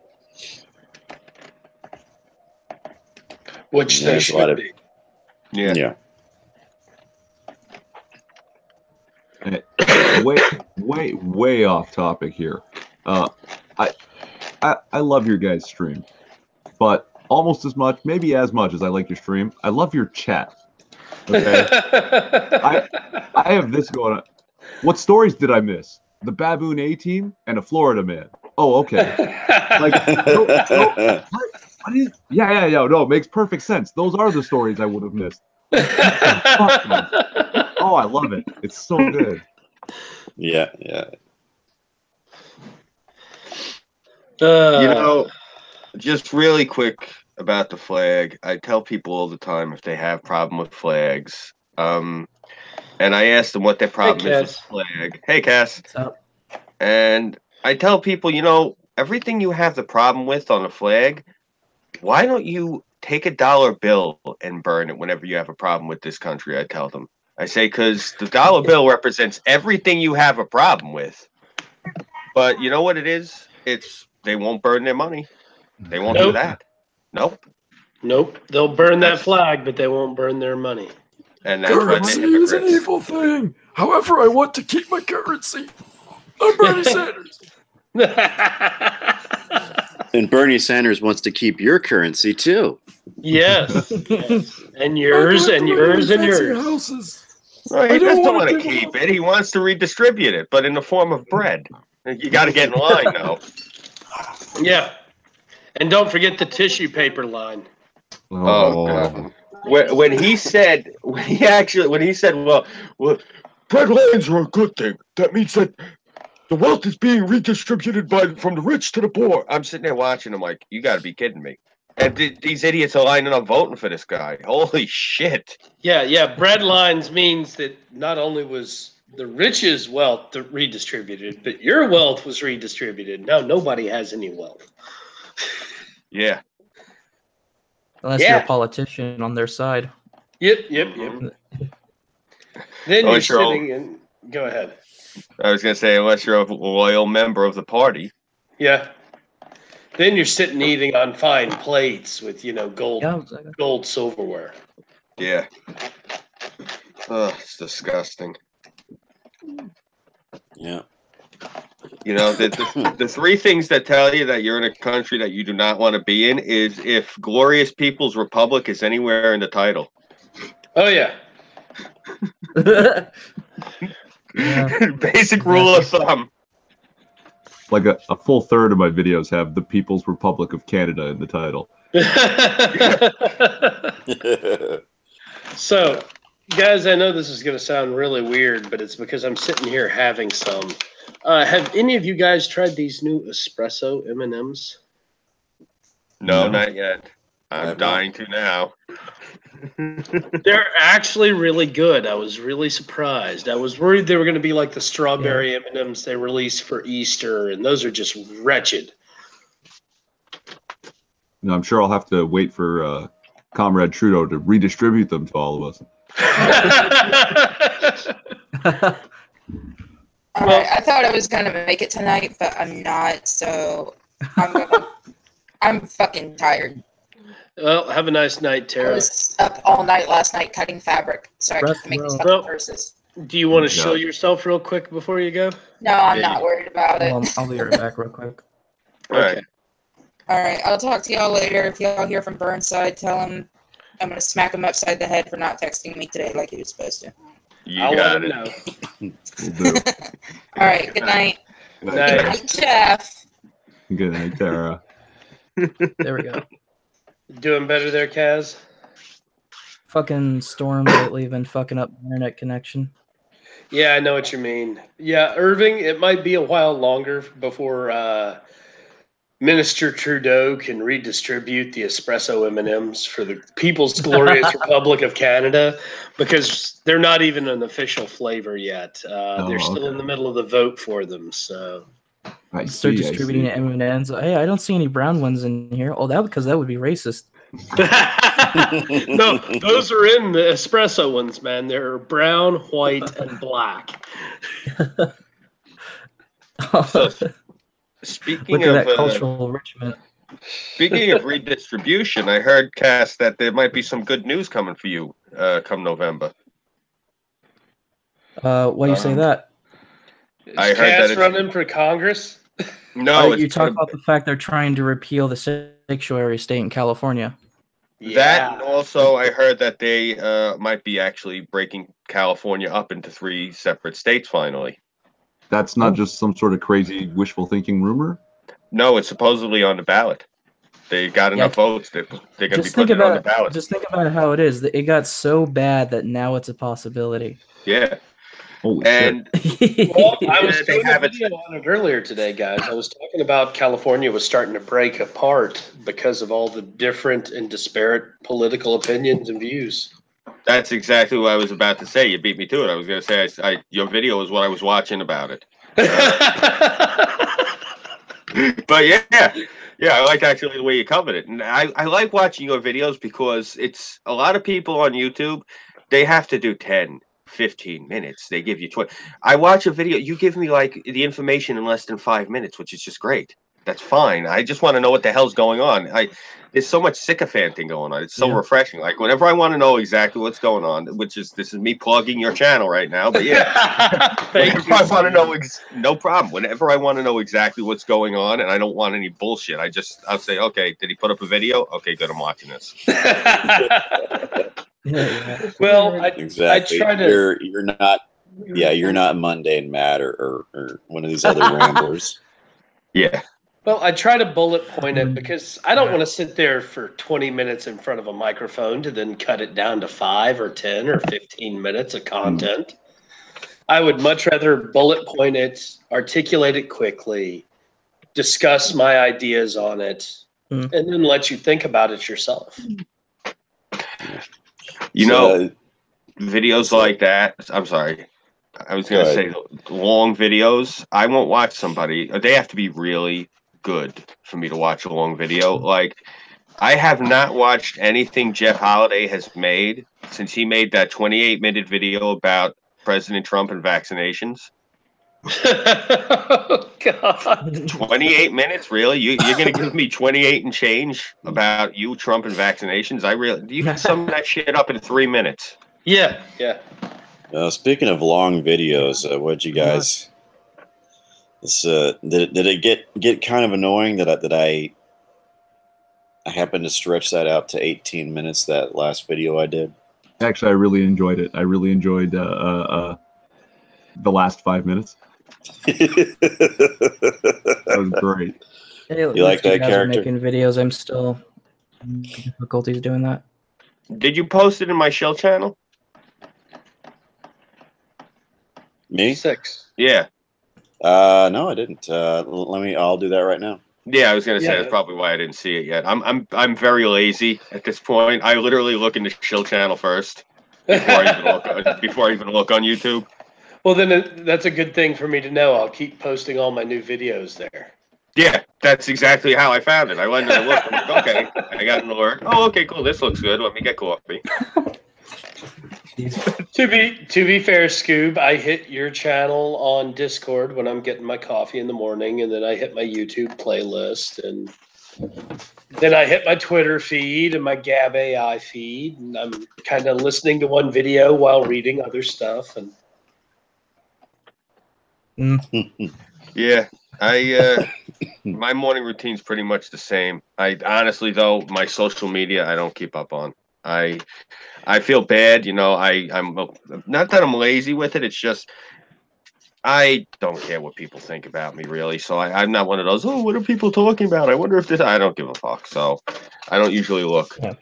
Which there should be. Yeah. Way off topic here. I love your guys' stream, but almost as much, maybe as much as I like your stream, I love your chat. Okay. I have this going on. What stories did I miss? The Baboon A-Team and a Florida man. Oh, okay. Like, no, it makes perfect sense. Those are the stories I would have missed. Oh, I love it. It's so good. Yeah. You know, just really quick about the flag. I tell people all the time if they have problem with flags, and I ask them what their problem is with the flag. Hey, Cass. What's up? And I tell people, you know, everything you have the problem with on a flag, why don't you take a dollar bill and burn it whenever you have a problem with this country? I tell them. I say, because the dollar bill represents everything you have a problem with. But you know what it is? They won't burn their money. They won't do that. Nope. They'll burn that flag, but they won't burn their money. And that's Currency is an evil thing. However, I want to keep my currency. I'm Bernie Sanders. And Bernie Sanders wants to keep your currency too. Yes. And yours and yours and yours. Houses. No, he doesn't want to keep it. He wants to redistribute it, but in the form of bread. You got to get in line now. Yeah. And don't forget the tissue paper line. Oh, God. When he said, well, bread lines are a good thing. That means that the wealth is being redistributed from the rich to the poor. I'm sitting there watching him like, you got to be kidding me. And these idiots are lining up voting for this guy. Holy shit. Yeah. Bread lines means that not only was the rich's wealth redistributed, but your wealth was redistributed. Now nobody has any wealth. Yeah. Unless you're a politician on their side. Yep. Then you're sitting and go ahead. I was going to say, unless you're a loyal member of the party. Yeah. Then you're sitting eating on fine plates with, gold silverware. Yeah. Oh, it's disgusting. Yeah. You know, the three things that tell you that you're in a country that you do not want to be in is if Glorious People's Republic is anywhere in the title. Oh, yeah. Basic rule of thumb. Like a full third of my videos have the People's Republic of Canada in the title. So, guys, I know this is going to sound really weird, but it's because I'm sitting here having some. Have any of you guys tried these new espresso M&Ms? No, not yet. I'm dying to now. They're actually really good. I was really surprised. I was worried they were going to be like the strawberry M&Ms they released for Easter, and those are just wretched. No, I'm sure I'll have to wait for Comrade Trudeau to redistribute them to all of us. All right, I thought I was gonna make it tonight, but I'm not. So I'm fucking tired. Well, have a nice night, I Tara. was up all night last night cutting fabric, so I Rest could make these well. fucking Well, purses. Do you want to Yeah. show yourself real quick before you go? No, I'm Yeah, not worried about it. I'll be right back real quick. All right. All right, I'll talk to y'all later. If y'all hear from Burnside, tell him I'm gonna smack him upside the head for not texting me today like he was supposed to. You I'll got let it. him know. Will do. All right, good night. Good Night. Good Tara. night, Jeff. Good night, Tara. There we go. Doing better there, Kaz? Fucking storm lately been fucking up my internet connection. Yeah, I know what you mean. Yeah, Irving, it might be a while longer before Minister Trudeau can redistribute the espresso M&Ms for the People's Glorious Republic of Canada, because they're not even an official flavor yet. They're still in the middle of the vote for them. So I Start see. distributing M&Ms. Hey, I don't see any brown ones in here. Oh, because that would be racist. no, those are in the espresso ones, man. They're brown, white, and black. So, speaking Look at of that cultural enrichment. speaking of redistribution, I heard, Cass, that there might be some good news coming for you come November. Why do you say that? I Is heard that Cass it's- running for Congress? No, You it's talk gonna- about the fact they're trying to repeal the sanctuary state in California. that, and also I heard that they might be actually breaking California up into 3 separate states finally. That's not just some sort of crazy wishful thinking rumor. No, it's supposedly on the ballot. They got enough votes that they're going to be Just think putting it on the about ballot. just think about how it is. It got so bad that now it's a possibility. Yeah, Holy and Well, I was they doing a have it. video on it earlier today, guys. I was talking about California was starting to break apart because of all the different and disparate political opinions and views. That's exactly what I was about to say. You beat me to it. I was going to say your video is what I was watching about it. But yeah, I like actually the way you covered it, and I like watching your videos because it's a lot of people on YouTube. They have to do 10, 15 minutes. They give you 20. I watch a video. You give me like the information in less than 5 minutes, which is just great. That's fine. I just want to know what the hell's going on. There's so much sycophanting going on. It's so refreshing. Like whenever I want to know exactly what's going on, this is me plugging your channel right now. But yeah, whenever I want to know, no problem. Whenever I want to know exactly what's going on, and I don't want any bullshit, I'll say, okay, did he put up a video? Okay, good. I'm watching this. Well, Exactly. I try to. You're not. Yeah, you're not Mundane Matt or one of these other ramblers. Yeah. Well, I try to bullet point it because I don't want to sit there for 20 minutes in front of a microphone to then cut it down to 5 or 10 or 15 minutes of content. I would much rather bullet point it, articulate it quickly, discuss my ideas on it, and then let you think about it yourself. You know, videos like that. I'm sorry. I was going to say long videos. I won't watch somebody. They have to be really good for me to watch a long video. Like, I have not watched anything Jeff Holiday has made since he made that 28-minute video about President Trump and vaccinations. Oh, God. 28 minutes, really? You're going to give me 28 and change about you, Trump, and vaccinations? You can sum that shit up in 3 minutes. Yeah. Speaking of long videos, what'd you guys? Did it get kind of annoying that I happened to stretch that out to 18 minutes? That last video I did. Actually, I really enjoyed it. I really enjoyed the last 5 minutes. That was great. You like that character? Making videos, I'm still having difficulties doing that. Did you post it in my shell channel? Me? 6. Yeah. No, I didn't. I'll do that right now. Yeah, I was gonna say that's probably why I didn't see it yet. I'm very lazy at this point. I literally look in the shill channel first before I even look on YouTube. Well, then that's a good thing for me to know. I'll keep posting all my new videos there. Yeah, that's exactly how I found it. I went and I looked. I'm like, okay, I got an alert. Oh, okay, cool. This looks good. Let me get coffee. To be fair, Scoob, I hit your channel on Discord when I'm getting my coffee in the morning, and then I hit my YouTube playlist, and then I hit my Twitter feed and my Gab.ai feed, and I'm kind of listening to one video while reading other stuff. And Yeah, my morning routine's pretty much the same. I honestly, though, my social media I don't keep up on. I feel bad, you know. I'm not that I'm lazy with it. It's just I don't care what people think about me, really. So I'm not one of those. Oh, what are people talking about? I wonder if this. I don't give a fuck. So I don't usually look. Yeah.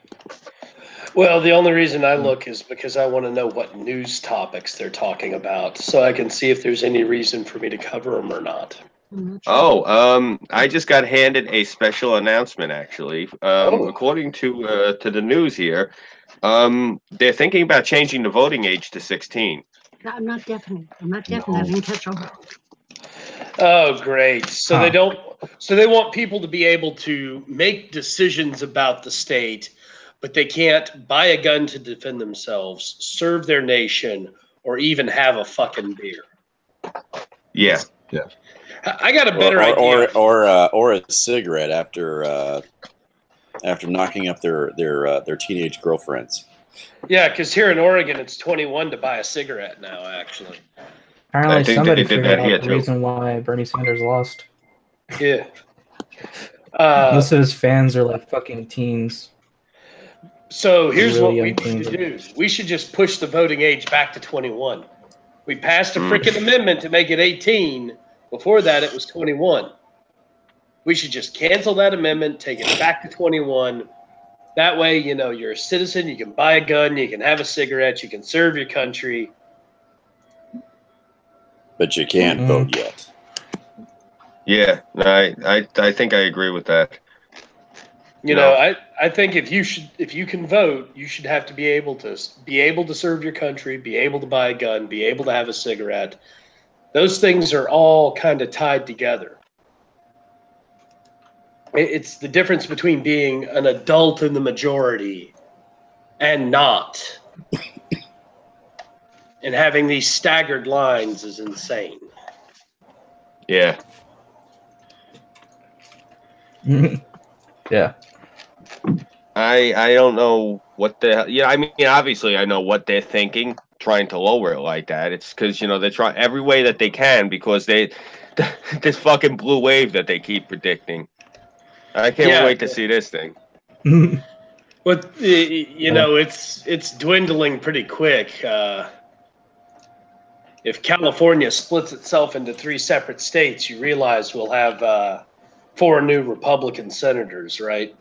well, the only reason I look is because I want to know what news topics they're talking about, so I can see if there's any reason for me to cover them or not. Oh, I just got handed a special announcement. Actually, according to the news here, they're thinking about changing the voting age to 16. I'm not deafening. I'm not deafening. I didn't catch on. Oh, great! So they don't. So they want people to be able to make decisions about the state, but they can't buy a gun to defend themselves, serve their nation, or even have a fucking beer. Yeah. I got a better idea. Or a cigarette after knocking up their teenage girlfriends. Yeah, because here in Oregon, it's 21 to buy a cigarette now. Actually, I Apparently, think somebody they did figured that here, out the too. reason why Bernie Sanders lost. yeah. Most of his fans are like fucking teens. So here's really what we young need teens. to do. We should just push the voting age back to 21. We passed a freaking amendment to make it 18. Before that, it was 21. We should just cancel that amendment, take it back to 21. That way, you know, you're a citizen, you can buy a gun, you can have a cigarette, you can serve your country. But you can't vote yet. Yeah, I think I agree with that. You know, I think if you can vote, you should have to be able to serve your country, be able to buy a gun, be able to have a cigarette. Those things are all kind of tied together. It's the difference between being an adult in the majority and not. And having these staggered lines is insane. Yeah. Yeah. I don't know what the hell. Yeah, I mean, obviously, I know what they're thinking, trying to lower it like that. It's because, you know, they're trying every way that they can because this fucking blue wave that they keep predicting. I can't wait to see this thing. But you know, it's dwindling pretty quick. If California splits itself into 3 separate states, you realize we'll have 4 new Republican senators, right?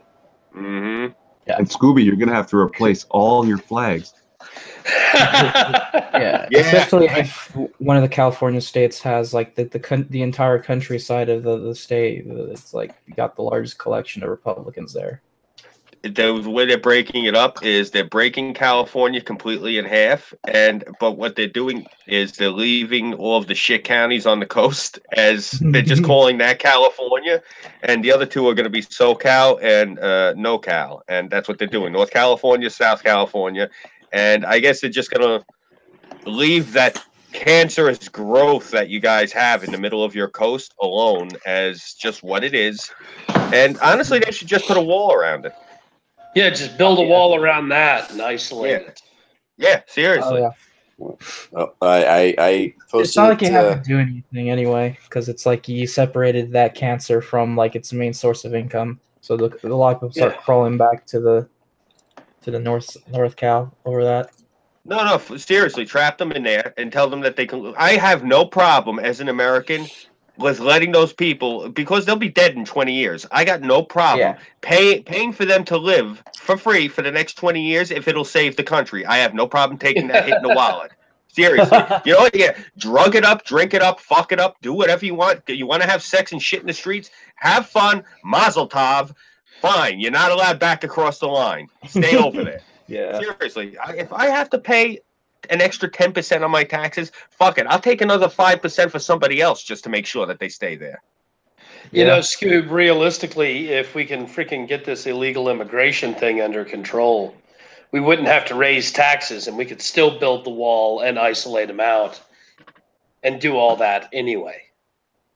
Mm-hmm. Yeah. And Scooby, you're gonna have to replace all your flags. Yeah, especially if one of the California states has like the entire countryside of the state. It's like you got the largest collection of Republicans there. The way they're breaking it up is they're breaking California completely in half, but what they're doing is they're leaving all of the shit counties on the coast as they're just calling that California, and the other 2 are going to be SoCal and NoCal, and that's what they're doing: North California, South California, and I guess they're just going to leave that cancerous growth that you guys have in the middle of your coast alone as just what it is, and honestly, they should just put a wall around it. Yeah, just build a wall around that and isolate it. Yeah, seriously. I posted. It's not like you have to do anything anyway, because it's like you separated that cancer from like its main source of income. So a lot of people start crawling back to the North Cal over that. No, seriously, trap them in there and tell them that they can. I have no problem as an American with letting those people, because they'll be dead in 20 years. I got no problem paying for them to live for free for the next 20 years if it'll save the country. I have no problem taking that hit in the wallet. Seriously. You know what? Yeah, drug it up, drink it up, fuck it up, do whatever you want. You want to have sex and shit in the streets? Have fun. Mazel tov. Fine. You're not allowed back across the line. Stay over there. Yeah. Seriously. If I have to pay an extra 10% on my taxes, fuck it. I'll take another 5% for somebody else just to make sure that they stay there. You know, Scoob, realistically, if we can freaking get this illegal immigration thing under control, we wouldn't have to raise taxes, and we could still build the wall and isolate them out and do all that anyway.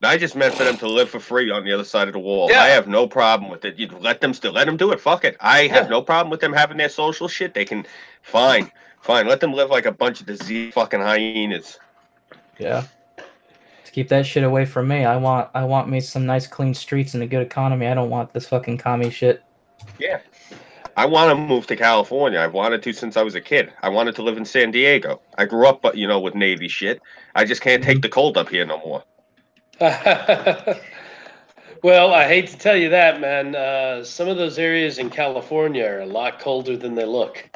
I just meant for them to live for free on the other side of the wall. Yeah. I have no problem with it. You let them do it. Fuck it. I have no problem with them having their social shit. They can, fine. Let them live like a bunch of diseased fucking hyenas. Yeah. To keep that shit away from me. I want me some nice clean streets and a good economy. I don't want this fucking commie shit. Yeah. I want to move to California. I've wanted to since I was a kid. I wanted to live in San Diego. I grew up, with Navy shit. I just can't take the cold up here no more. Well, I hate to tell you that, man. Some of those areas in California are a lot colder than they look.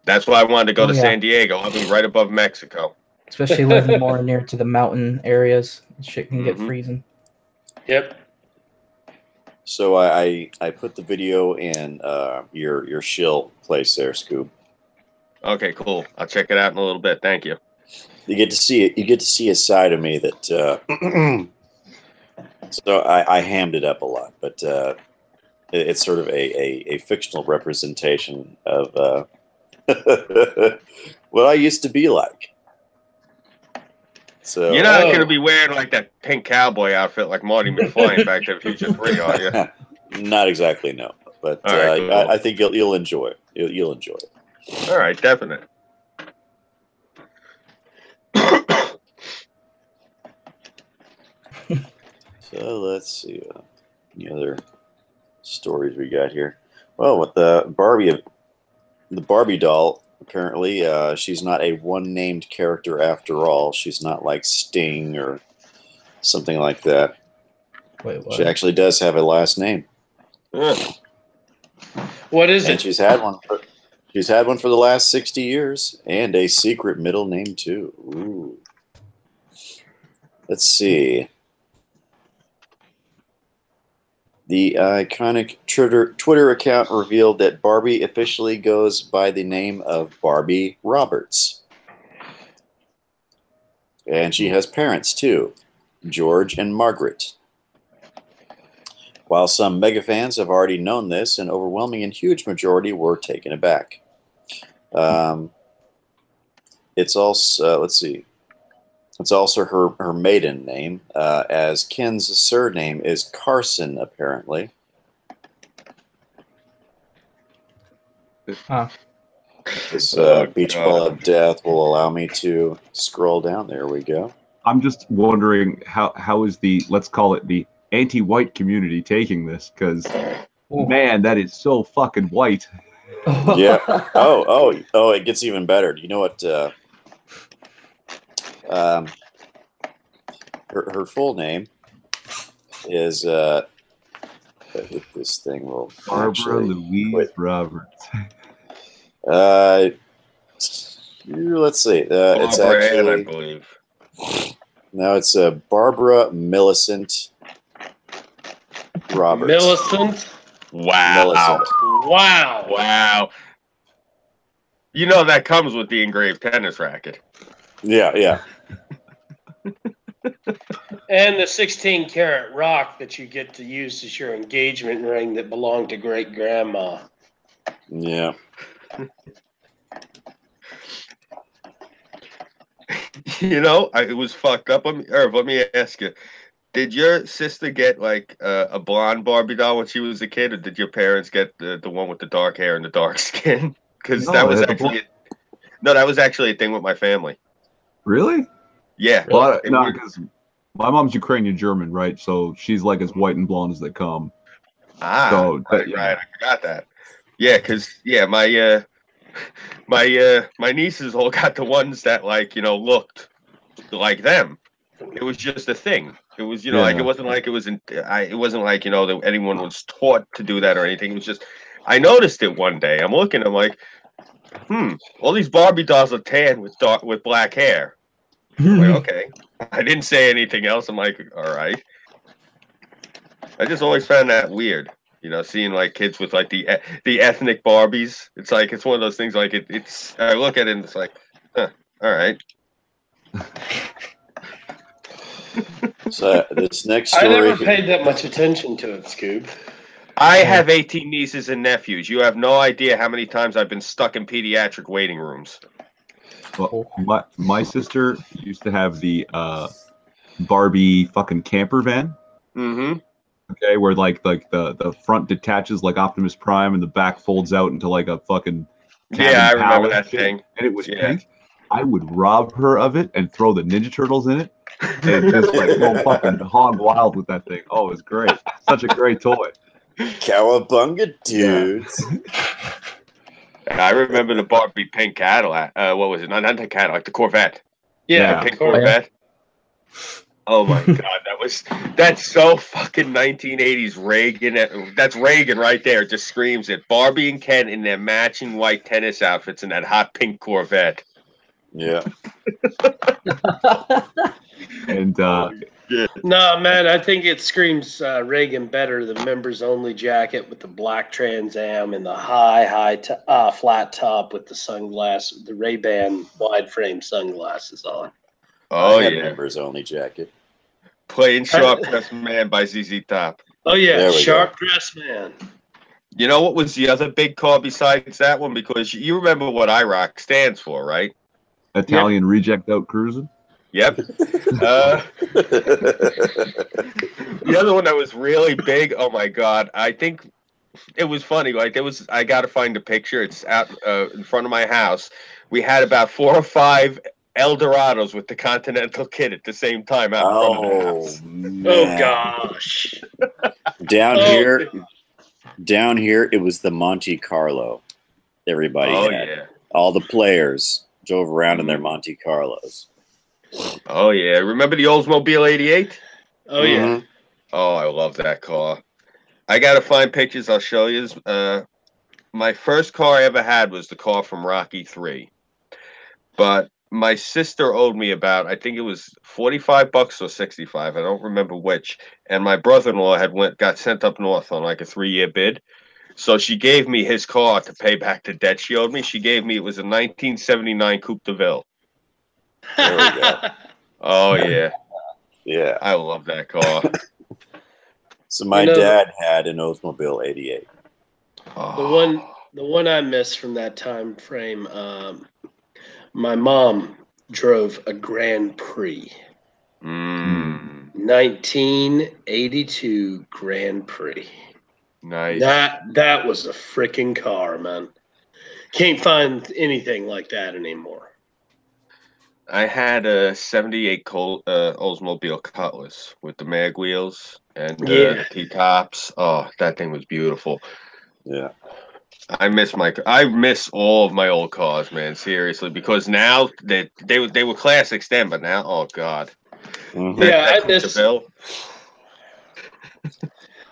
That's why I wanted to go to San Diego. I'll be right above Mexico. Especially living more near to the mountain areas. Shit can get freezing. Yep. So I put the video in your shill place there, Scoob. Okay, cool. I'll check it out in a little bit. Thank you. You get to see it. You get to see a side of me that. So I hammed it up a lot, but it's sort of a fictional representation of what I used to be like. So you're not going to be wearing like that pink cowboy outfit like Marty McFly in Back to the Future 3, are you? Not exactly, no. But right, cool. I think you'll enjoy it. You'll enjoy it. All right, definite. So let's see any other stories we got here. Well, with the Barbie doll, apparently she's not a one-named character after all. She's not like Sting or something like that. Wait, what? She actually does have a last name. What is it? She's had one for the last 60 years, and a secret middle name too. Ooh. Let's see. The iconic Twitter account revealed that Barbie officially goes by the name of Barbie Roberts. And she has parents too, George and Margaret. While some mega fans have already known this, an overwhelming and huge majority were taken aback. It's also, let's see. It's also her maiden name, as Ken's surname is Carson, apparently. Huh. This beach ball of death will allow me to scroll down. There we go. I'm just wondering how is the, let's call it the anti-white community taking this? Because, man, that is so fucking white. Yeah. Oh, it gets even better. Do you know what... her full name is if this thing will Barbara Louise Roberts. Let's see. It's actually, I believe. No, it's Barbara Millicent Roberts. Millicent? Wow. Millicent. Wow. You know that comes with the engraved tennis racket. Yeah. And the 16-karat rock that you get to use as your engagement ring that belonged to great-grandma. Yeah. It was fucked up. Let me ask you. Did your sister get like a blonde Barbie doll when she was a kid, or did your parents get the one with the dark hair and the dark skin? Because that was actually a thing with my family. Really? Yeah. Well, no, because my mom's Ukrainian German, right? So she's like as white and blonde as they come. Right. I forgot that. Yeah, because my nieces all got the ones that looked like them. It was just a thing. It was like it wasn't like that anyone was taught to do that or anything. It was just I noticed it one day. I'm looking. I'm like, all these Barbie dolls are tan with black hair. I'm like, okay. I didn't say anything else. I'm like, all right. I just always found that weird. Seeing like kids with like the ethnic Barbies. It's like it's one of those things. Like it's. I look at it and it's like, all right. So this next story. I never paid that much attention to it, Scoob. I have 18 nieces and nephews. You have no idea how many times I've been stuck in pediatric waiting rooms. Well, my sister used to have the Barbie fucking camper van. Mm-hmm. Okay, where like the front detaches like Optimus Prime and the back folds out into like a fucking Yeah, I remember pallet that shit, thing. and it was pink. I would rob her of it and throw the Ninja Turtles in it, and just like go fucking hog wild with that thing. Oh, it was great. Such a great toy. Cowabunga, dudes. I remember the Barbie pink Cadillac. What was it? Not the Cadillac, the Corvette. Yeah, The pink Corvette. Corvette. Oh my God, that's so fucking 1980s Reagan. That's Reagan right there. It just screams it. Barbie and Ken in their matching white tennis outfits in that hot pink Corvette. Yeah. And No, man, I think it screams Reagan better. The members only jacket with the black Trans Am and the flat top with the sunglasses, the Ray-Ban wide frame sunglasses on. Oh I had yeah, members only jacket. Playing Sharp Dressed Man by ZZ Top. Oh yeah, There we Sharp Dressed Man. You know what was the other big car besides that one? Because you remember what IROC stands for, right? Italian reject out cruising. Yep. The other one that was really big. Oh my God! I think it was funny. Like I got to find a picture. It's out in front of my house. We had about 4 or 5 Eldorados with the Continental kit at the same time out in front of the house. Man. Oh gosh. Down here, it was the Monte Carlo. Everybody had. Yeah. All the players drove around in their Monte Carlos. Oh yeah. Remember the Oldsmobile 88? Oh yeah. Oh, I love that car. I gotta find pictures. I'll show you. My first car I ever had was the car from Rocky 3. But my sister owed me about, I think it was $45 or 65. I don't remember which. And my brother-in-law got sent up north on like a 3-year bid. So she gave me his car to pay back the debt she owed me. It was a 1979 Coupe de Ville. There we go. Oh yeah. Yeah. I love that car. So my dad had an Oldsmobile 88. The one I miss from that time frame, my mom drove a Grand Prix. 1982 Grand Prix. Nice. That was a freaking car, man. Can't find anything like that anymore. I had a 78 Oldsmobile Cutlass with the mag wheels and the T-tops. Oh, that thing was beautiful. Yeah. I miss all of my old cars, man. Seriously, because now they were classics then, but now, oh God. Yeah,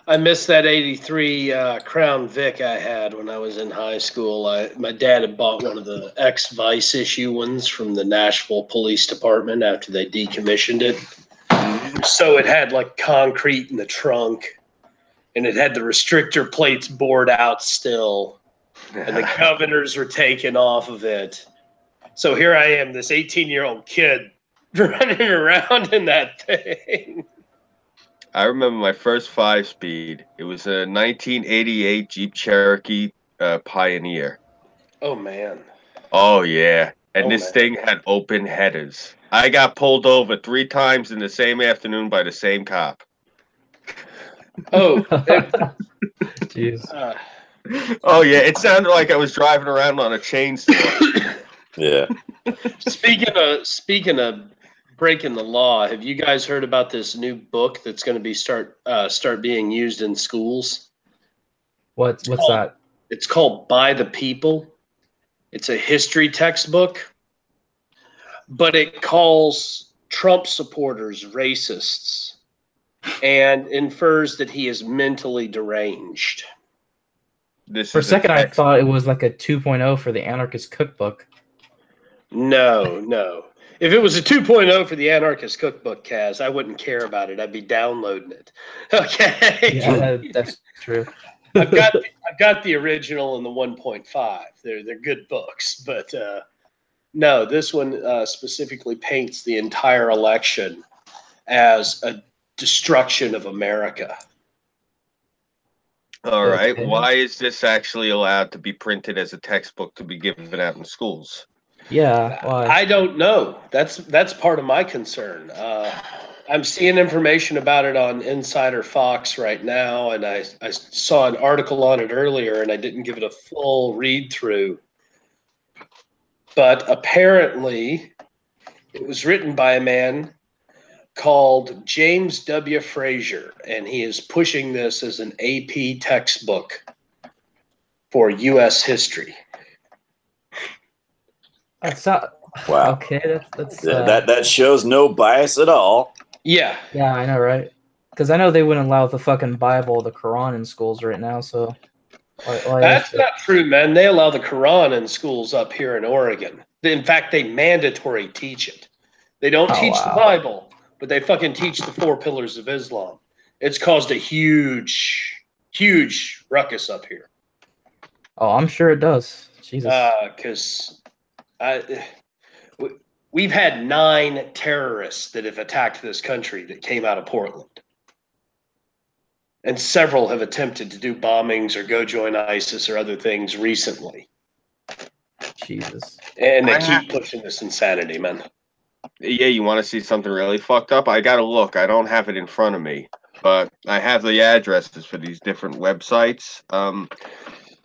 I miss that 83 Crown Vic I had when I was in high school. My dad had bought one of the ex-Vice issue ones from the Nashville Police Department after they decommissioned it. So it had like concrete in the trunk, and it had the restrictor plates bored out still, and the governors were taken off of it. So here I am, this 18-year-old kid running around in that thing. I remember my first 5-speed. It was a 1988 Jeep Cherokee Pioneer. Oh, man. Oh, yeah. And this thing had open headers. I got pulled over 3 times in the same afternoon by the same cop. Oh. Jeez. Oh, yeah. It sounded like I was driving around on a chainsaw. Yeah. Speaking of breaking the law, have you guys heard about this new book that's going to be start being used in schools? What's that? It's called By the People. It's a history textbook, but it calls Trump supporters racists and infers that he is mentally deranged. For a second, I thought it was like a 2.0 for the Anarchist Cookbook. No. If it was a 2.0 for the Anarchist Cookbook, Kaz, I wouldn't care about it. I'd be downloading it. Okay. Yeah, that's true. I've got the original and the 1.5. They're good books, but no, this one specifically paints the entire election as a destruction of America. All right. Okay. Why is this actually allowed to be printed as a textbook to be given out in schools? Yeah, why? I don't know. That's part of my concern. I'm seeing information about it on Insider Fox right now, and I saw an article on it earlier, and I didn't give it a full read through. But apparently, it was written by a man called James W. Frazier, and he is pushing this as an AP textbook for U.S. history. That's not Wow. okay. That's That shows no bias at all. Yeah. yeah, I know, right? Because I know they wouldn't allow the fucking Bible, or the Quran in schools right now. So why That's is it? not true, man. They allow the Quran in schools up here in Oregon. In fact, they mandatory teach it. They don't Oh, teach the wow. Bible, but they fucking teach the 4 pillars of Islam. It's caused a huge ruckus up here. Oh, I'm sure it does. Jesus. Because we've had 9 terrorists that have attacked this country that came out of Portland. And several have attempted to do bombings or go join ISIS or other things recently. Jesus. And they keep pushing this insanity, man. Yeah, you want to see something really fucked up? I gotta look. I don't have it in front of me, but I have the addresses for these different websites.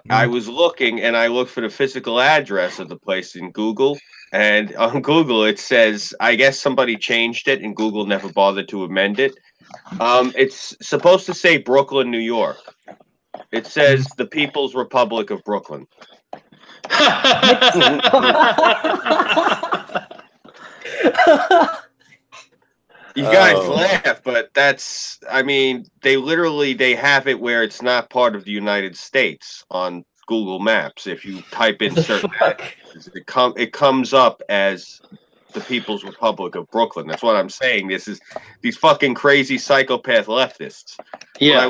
I was looking, and I looked for the physical address of the place in Google, and on Google it says, I guess somebody changed it, and Google never bothered to amend it. It's supposed to say Brooklyn, New York. It says the People's Republic of Brooklyn. You guys laugh, but that's, I mean, they have it where it's not part of the United States on Google Maps. If you type in certain addresses, it comes up as the People's Republic of Brooklyn. That's what I'm saying. This is these fucking crazy psychopath leftists. Yeah.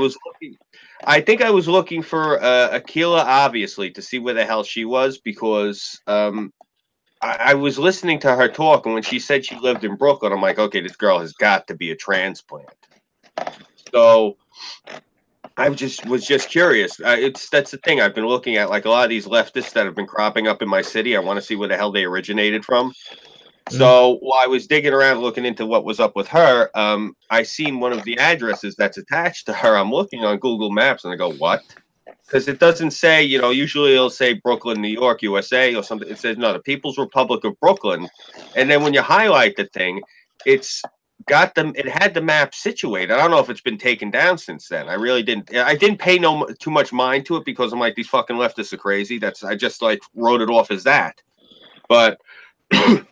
I think I was looking for Akila, obviously, to see where the hell she was, because I was listening to her talk, and when she said she lived in Brooklyn, I'm like, okay, this girl has got to be a transplant. So I was just curious. That's the thing. I've been looking at, like, a lot of these leftists that have been cropping up in my city. I want to see where the hell they originated from. So while I was digging around looking into what was up with her, I seen one of the addresses that's attached to her. I'm looking on Google Maps, and I go, what? Because it doesn't say, usually it'll say Brooklyn, New York, USA or something. It says, no, the People's Republic of Brooklyn. And then when you highlight the thing, it had the map situated. I don't know if it's been taken down since then. I really didn't. I didn't pay too much mind to it, because I'm like, these fucking leftists are crazy. I just like wrote it off as that. But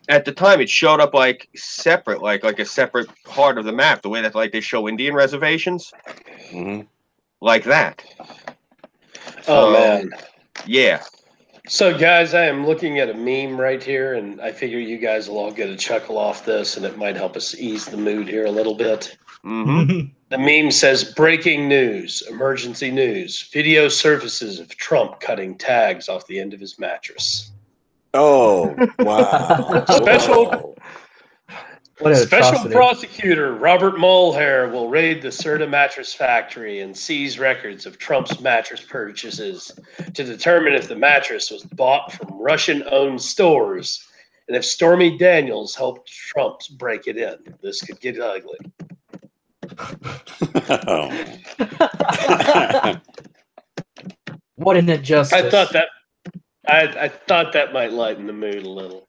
at the time, it showed up like separate, like a separate part of the map, the way that like they show Indian reservations, like that. Oh, man. Yeah. So, guys, I am looking at a meme right here, and I figure you guys will all get a chuckle off this, and it might help us ease the mood here a little bit. The meme says, breaking news, emergency news, video surfaces of Trump cutting tags off the end of his mattress. Oh, wow. Special prosecutor Robert Mulhare will raid the Serta mattress factory and seize records of Trump's mattress purchases to determine if the mattress was bought from Russian-owned stores and if Stormy Daniels helped Trump break it in. This could get ugly. What an injustice! I thought that might lighten the mood a little.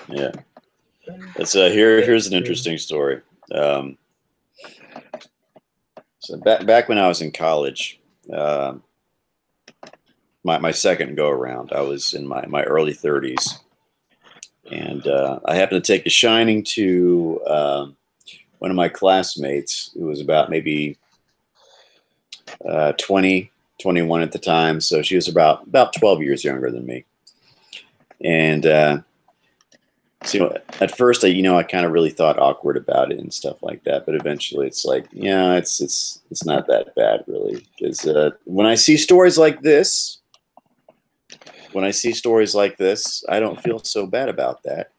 Yeah. Here's an interesting story. So back when I was in college, my second go around, I was in my early 30s, and I happened to take a shining to one of my classmates who was about maybe 20, 21 at the time. So she was about 12 years younger than me, and so at first, I kind of really thought awkward about it and stuff like that. But eventually, it's like, yeah, it's not that bad, really. Because when I see stories like this, I don't feel so bad about that.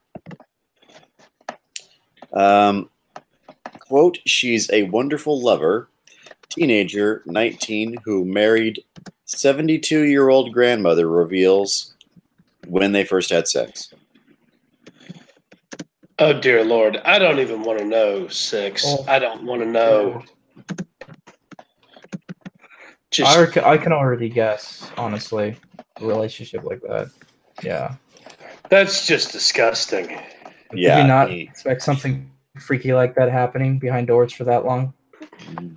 Quote, she's a wonderful lover, teenager, 19, who married 72-year-old grandmother reveals when they first had sex. Oh dear Lord, I don't even want to know. 6. Oh, I don't want to know. Just I can already guess, honestly, a relationship like that. Yeah. that's just disgusting. Yeah, Did you not he- expect something freaky like that happening behind doors for that long?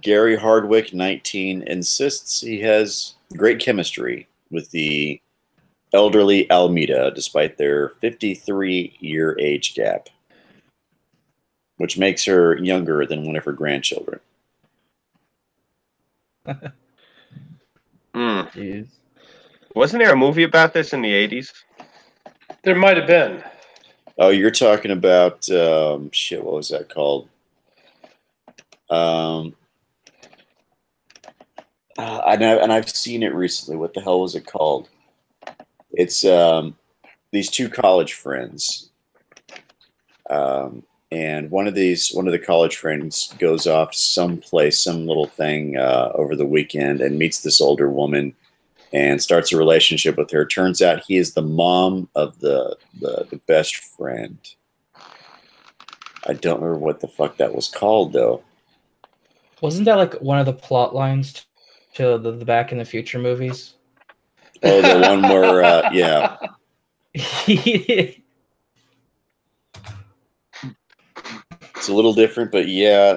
Gary Hardwick, 19, insists he has great chemistry with the elderly Almeida despite their 53-year age gap, which makes her younger than one of her grandchildren. Jeez. Wasn't there a movie about this in the 80s? There might have been. Oh, you're talking about shit. What was that called? I know, and I've seen it recently. What the hell was it called? It's these two college friends, and one of the college friends goes off someplace, some little thing over the weekend, and meets this older woman, and starts a relationship with her. Turns out he is the mom of the best friend. I don't remember what the fuck that was called though. Wasn't that like one of the plot lines to the Back in the Future movies? Oh, the one where yeah. It's a little different, but yeah,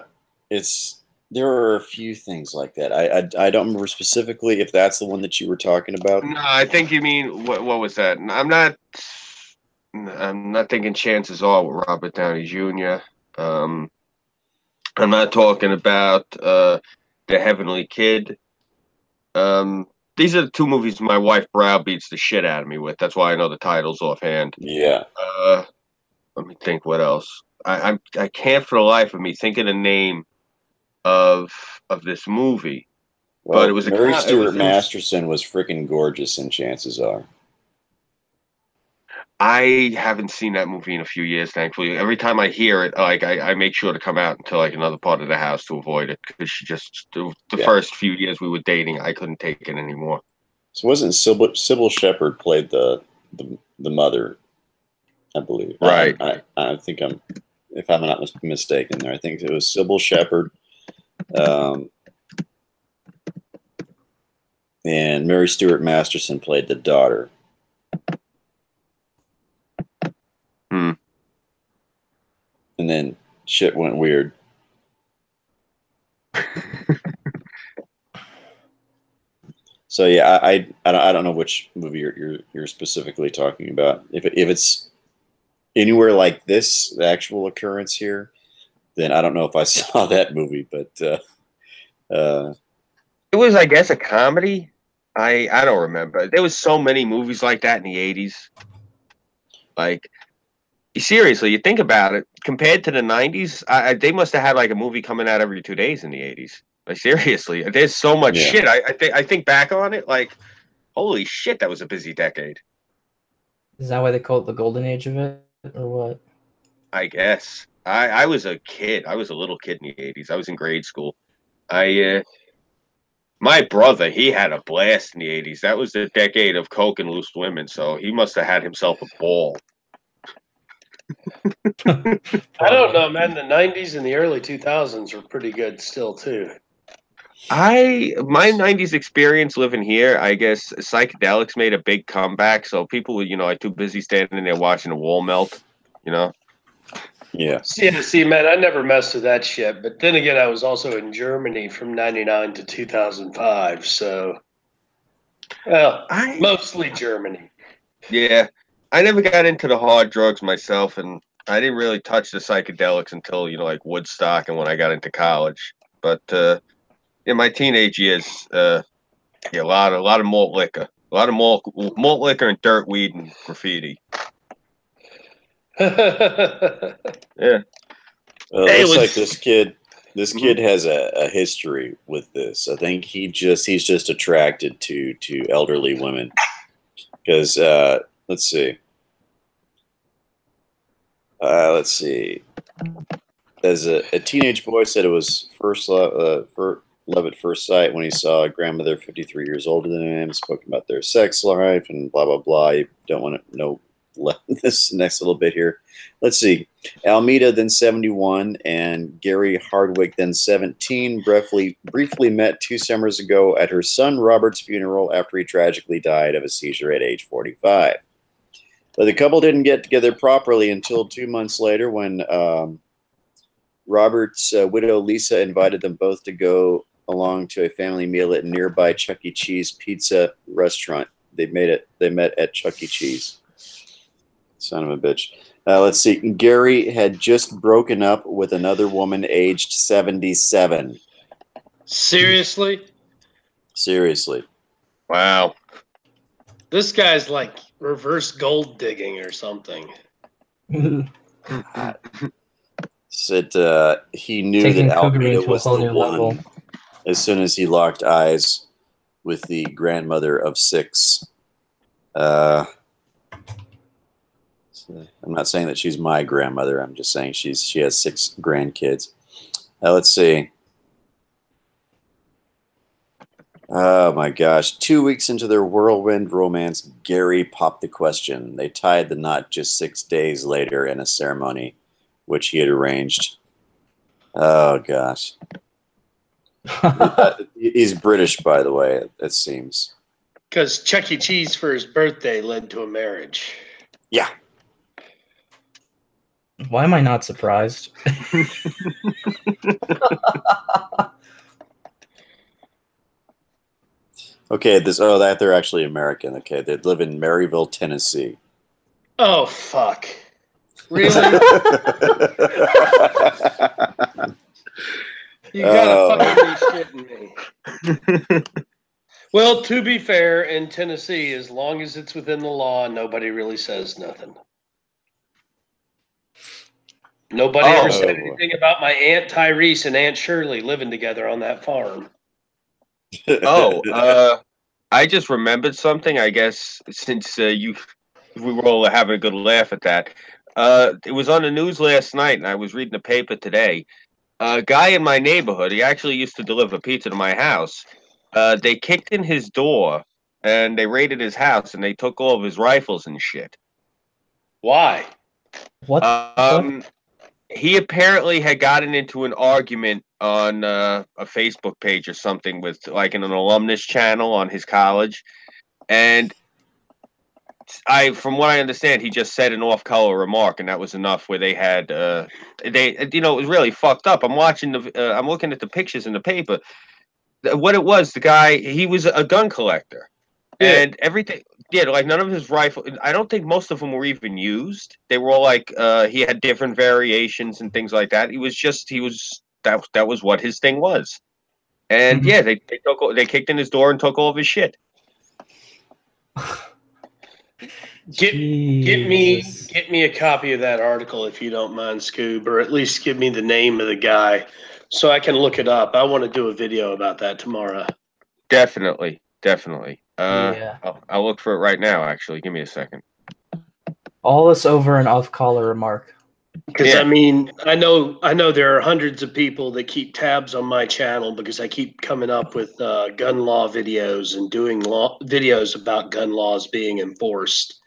there are a few things like that. I don't remember specifically if that's the one that you were talking about. No, I think you mean what was that? I'm not thinking Chances Are with Robert Downey Jr. I'm not talking about The Heavenly Kid. These are the two movies my wife browbeats the shit out of me with. That's why I know the titles offhand. Yeah. Let me think what else. I can't for the life of me think of the name of this movie. Well, But it was Mary Stuart Masterson was freaking gorgeous in Chances Are. I haven't seen that movie in a few years, thankfully. Every time I hear it, like I make sure to come out into like another part of the house to avoid it because she just the first few years we were dating, I couldn't take it anymore. So wasn't Sybil Shepherd played the mother? I believe. Right. I think if I'm not mistaken there, I think it was Sybil Shepherd, and Mary Stuart Masterson played the daughter. And then shit went weird. So yeah, I don't know which movie you're specifically talking about. If it's anywhere like this, the actual occurrence here, then I don't know if I saw that movie, but it was, I guess, a comedy. I don't remember. There was so many movies like that in the 80s. Like, seriously, you think about it, compared to the 90s, they must have had like a movie coming out every 2 days in the 80s. Like, seriously, there's so much shit. I think back on it, like, holy shit, that was a busy decade. Is that why they call it the golden age of it, or what? I guess. I was a kid. I was a little kid in the 80s. I was in grade school. My brother, he had a blast in the 80s. That was the decade of coke and loose women, so he must have had himself a ball. I don't know, man. The 90s and the early 2000s were pretty good still, too. My 90s experience living here, I guess psychedelics made a big comeback, so people were, like too busy standing there watching the wall melt, Yeah. See, man, I never messed with that shit. But then again, I was also in Germany from 99 to 2005. So, well, mostly Germany. Yeah. I never got into the hard drugs myself, and I didn't really touch the psychedelics until, like Woodstock and when I got into college. But in my teenage years, a lot of malt liquor. A lot of malt liquor and dirt weed and graffiti. Yeah. Well, it looks like this kid has a history with this. I think he's just attracted to elderly women. Because let's see. As a teenage boy said it was first love love at first sight when he saw a grandmother 53 years older than him, spoke about their sex life and blah, blah, blah. You don't want to know this next little bit here. Let's see. Almeida, then 71, and Gary Hardwick, then 17, briefly met 2 summers ago at her son Robert's funeral after he tragically died of a seizure at age 45. But the couple didn't get together properly until 2 months later when Robert's widow Lisa invited them both to go along to a family meal at nearby Chuck E. Cheese pizza restaurant. They met at Chuck E. Cheese. Son of a bitch. Let's see. Gary had just broken up with another woman aged 77. Seriously? Seriously. Wow. This guy's like reverse gold digging or something. Said he knew Taking that cougaring Almeida to a was whole the new one level. as soon as he locked eyes with the grandmother of 6. I'm not saying that she's my grandmother. I'm just saying she has 6 grandkids. Let's see. Oh my gosh. 2 weeks into their whirlwind romance, Gary popped the question. They tied the knot just 6 days later in a ceremony which he had arranged. Oh gosh. He's British, by the way, it seems. Because Chuck E. Cheese for his birthday led to a marriage. Yeah. Why am I not surprised? Okay, that they're actually American. Okay, they live in Maryville, Tennessee. Oh, fuck. Really? You gotta fucking be shitting me. Well, to be fair, in Tennessee, as long as it's within the law, nobody really says nothing. Nobody ever said anything about my Aunt Tyrese and Aunt Shirley living together on that farm. I just remembered something. I guess since we were all having a good laugh at that. It was on the news last night, and I was reading the paper today. A guy in my neighborhood, he actually used to deliver pizza to my house. They kicked in his door, and they raided his house, and they took all of his rifles and shit. Why? What? He apparently had gotten into an argument on a Facebook page or something with like an alumnus channel on his college, and from what I understand, he just said an off-color remark, and that was enough. Where they had, it was really fucked up. I'm looking at the pictures in the paper. What it was, the guy, he was a gun collector, and everything. Yeah, like none of his rifle. I don't think most of them were even used. They were all like he had different variations and things like that. That was what his thing was. And yeah, they kicked in his door and took all of his shit. Get me a copy of that article if you don't mind, Scoob, or at least give me the name of the guy so I can look it up. I want to do a video about that tomorrow. Definitely. Yeah. I'll look for it right now. Actually, give me a second. All this over an off-color remark. Because I mean, I know there are hundreds of people that keep tabs on my channel because I keep coming up with gun law videos and doing videos about gun laws being enforced.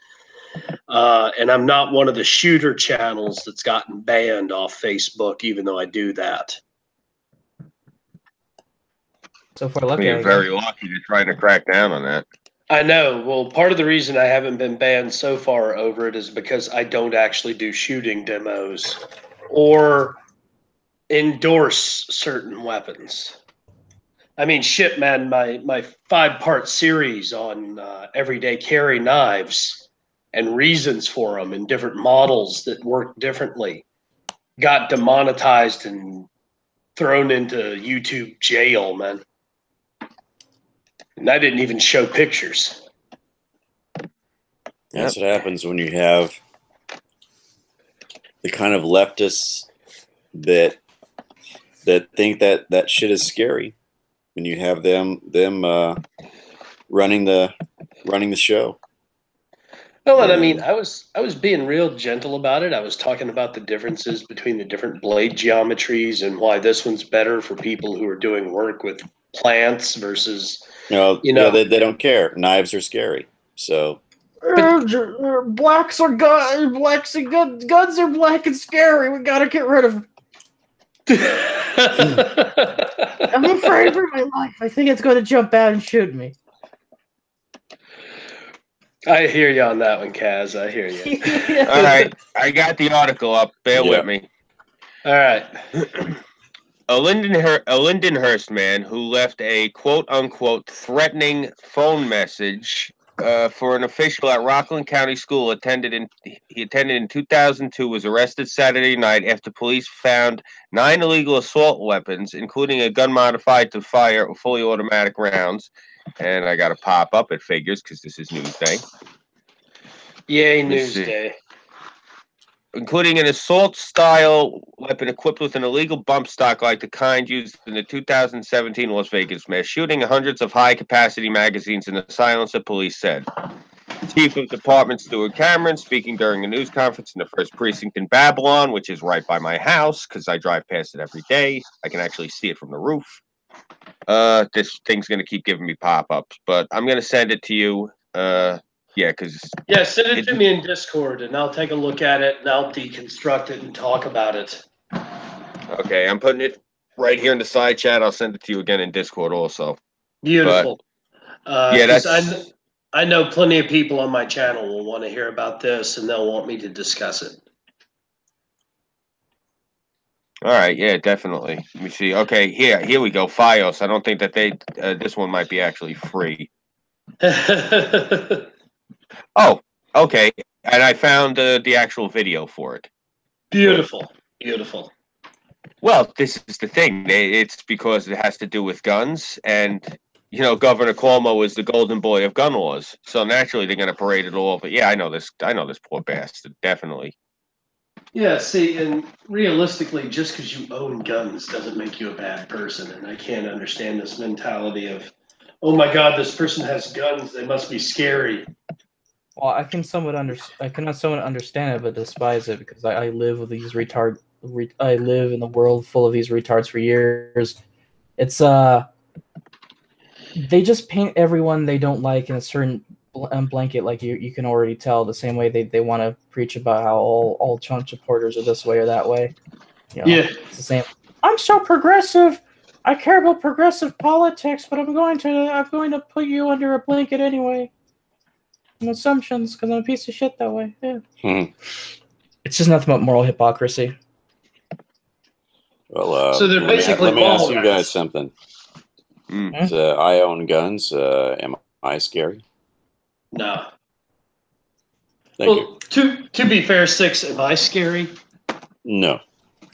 And I'm not one of the shooter channels that's gotten banned off Facebook, even though I do that. So far, lucky. You're very lucky to try to crack down on that. I know. Well, part of the reason I haven't been banned so far over it is because I don't actually do shooting demos or endorse certain weapons. I mean, shit, man, my 5-part series on everyday carry knives and reasons for them and different models that work differently got demonetized and thrown into YouTube jail, man. And I didn't even show pictures. That's what happens when you have the kind of leftists that think that shit is scary. When you have them running the show. Well, and I Yeah. mean, I was being real gentle about it. I was talking about the differences between the different blade geometries and why this one's better for people who are doing work with plants versus, Yeah, they don't care. Knives are scary. So Blacks are blacks and guns are black and scary. We gotta get rid of them. I'm afraid for my life. I think it's going to jump out and shoot me. I hear you on that one, Kaz. I hear you. All right, I got the article up. Bear with me. All right. A Lindenhurst man who left a quote-unquote threatening phone message for an official at Rockland County School attended in 2002 was arrested Saturday night after police found 9 illegal assault weapons, including a gun modified to fire fully automatic rounds. And I got to pop up at figures because this is Newsday. Yay, Newsday. Including an assault-style weapon equipped with an illegal bump stock like the kind used in the 2017 Las Vegas mass shooting, hundreds of high-capacity magazines in the silencer, police said. Chief of Department Stuart Cameron, speaking during a news conference in the 1st Precinct in Babylon, which is right by my house because I drive past it every day. I can actually see it from the roof. This thing's going to keep giving me pop-ups, but I'm going to send it to you. Yeah, send it to me in Discord, and I'll take a look at it, and I'll deconstruct it and talk about it. Okay, I'm putting it right here in the side chat. I'll send it to you again in Discord also. Beautiful. Yeah, that's. I know plenty of people on my channel will want to hear about this, and they'll want me to discuss it. All right, yeah, definitely. Let me see. Okay, here we go. Fios. I don't think that this one might be actually free. Oh, okay. And I found the actual video for it. Beautiful. Beautiful. Well, this is the thing. It's because it has to do with guns. And, Governor Cuomo is the golden boy of gun laws. So naturally, they're going to parade it all. But yeah, I know this poor bastard. Definitely. Yeah, see, and realistically, just because you own guns doesn't make you a bad person. And I can't understand this mentality of, oh my God, this person has guns. They must be scary. Well, I can somewhat understand it, but despise it because I live with these I live in the world full of these retards for years. It's they just paint everyone they don't like in a certain blanket. Like you can already tell the same way they want to preach about how all Trump supporters are this way or that way. Yeah, it's the same. I'm so progressive. I care about progressive politics, but I'm going to put you under a blanket anyway. Assumptions because I'm a piece of shit that way. Yeah. It's just nothing but moral hypocrisy. Well, so they're basically let me ask you guys something. I own guns. Am I scary? No. Thank you. To be fair, Six, am I scary? No.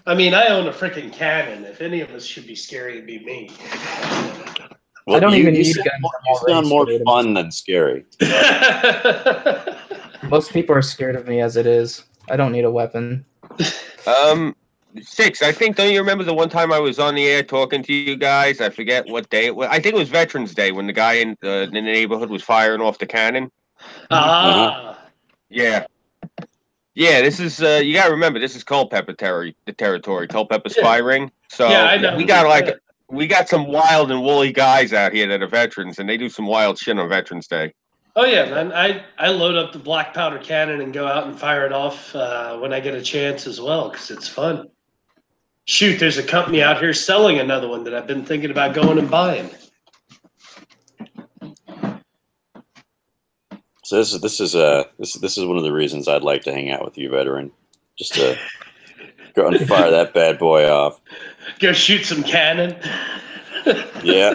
I mean, I own a freaking cannon. If any of us should be scary, it'd be me. Well, I don't even need a guns. You sound more fun than scary. Most people are scared of me as it is. I don't need a weapon. Six, I think, don't you remember the one time I was on the air talking to you guys? I forget what day it was. I think it was Veterans Day when the guy in the neighborhood was firing off the cannon. Yeah. Yeah, this is, you got to remember, this is Culpeper territory. Culpeper's firing. So yeah, I know. We got some wild and woolly guys out here that are veterans, and they do some wild shit on Veterans Day. Oh, yeah, man. I load up the black powder cannon and go out and fire it off when I get a chance as well, because it's fun. Shoot, there's a company out here selling another one that I've been thinking about going and buying. So this is one of the reasons I'd like to hang out with you, veteran. Just to go and fire that bad boy off. Go shoot some cannon. Yeah.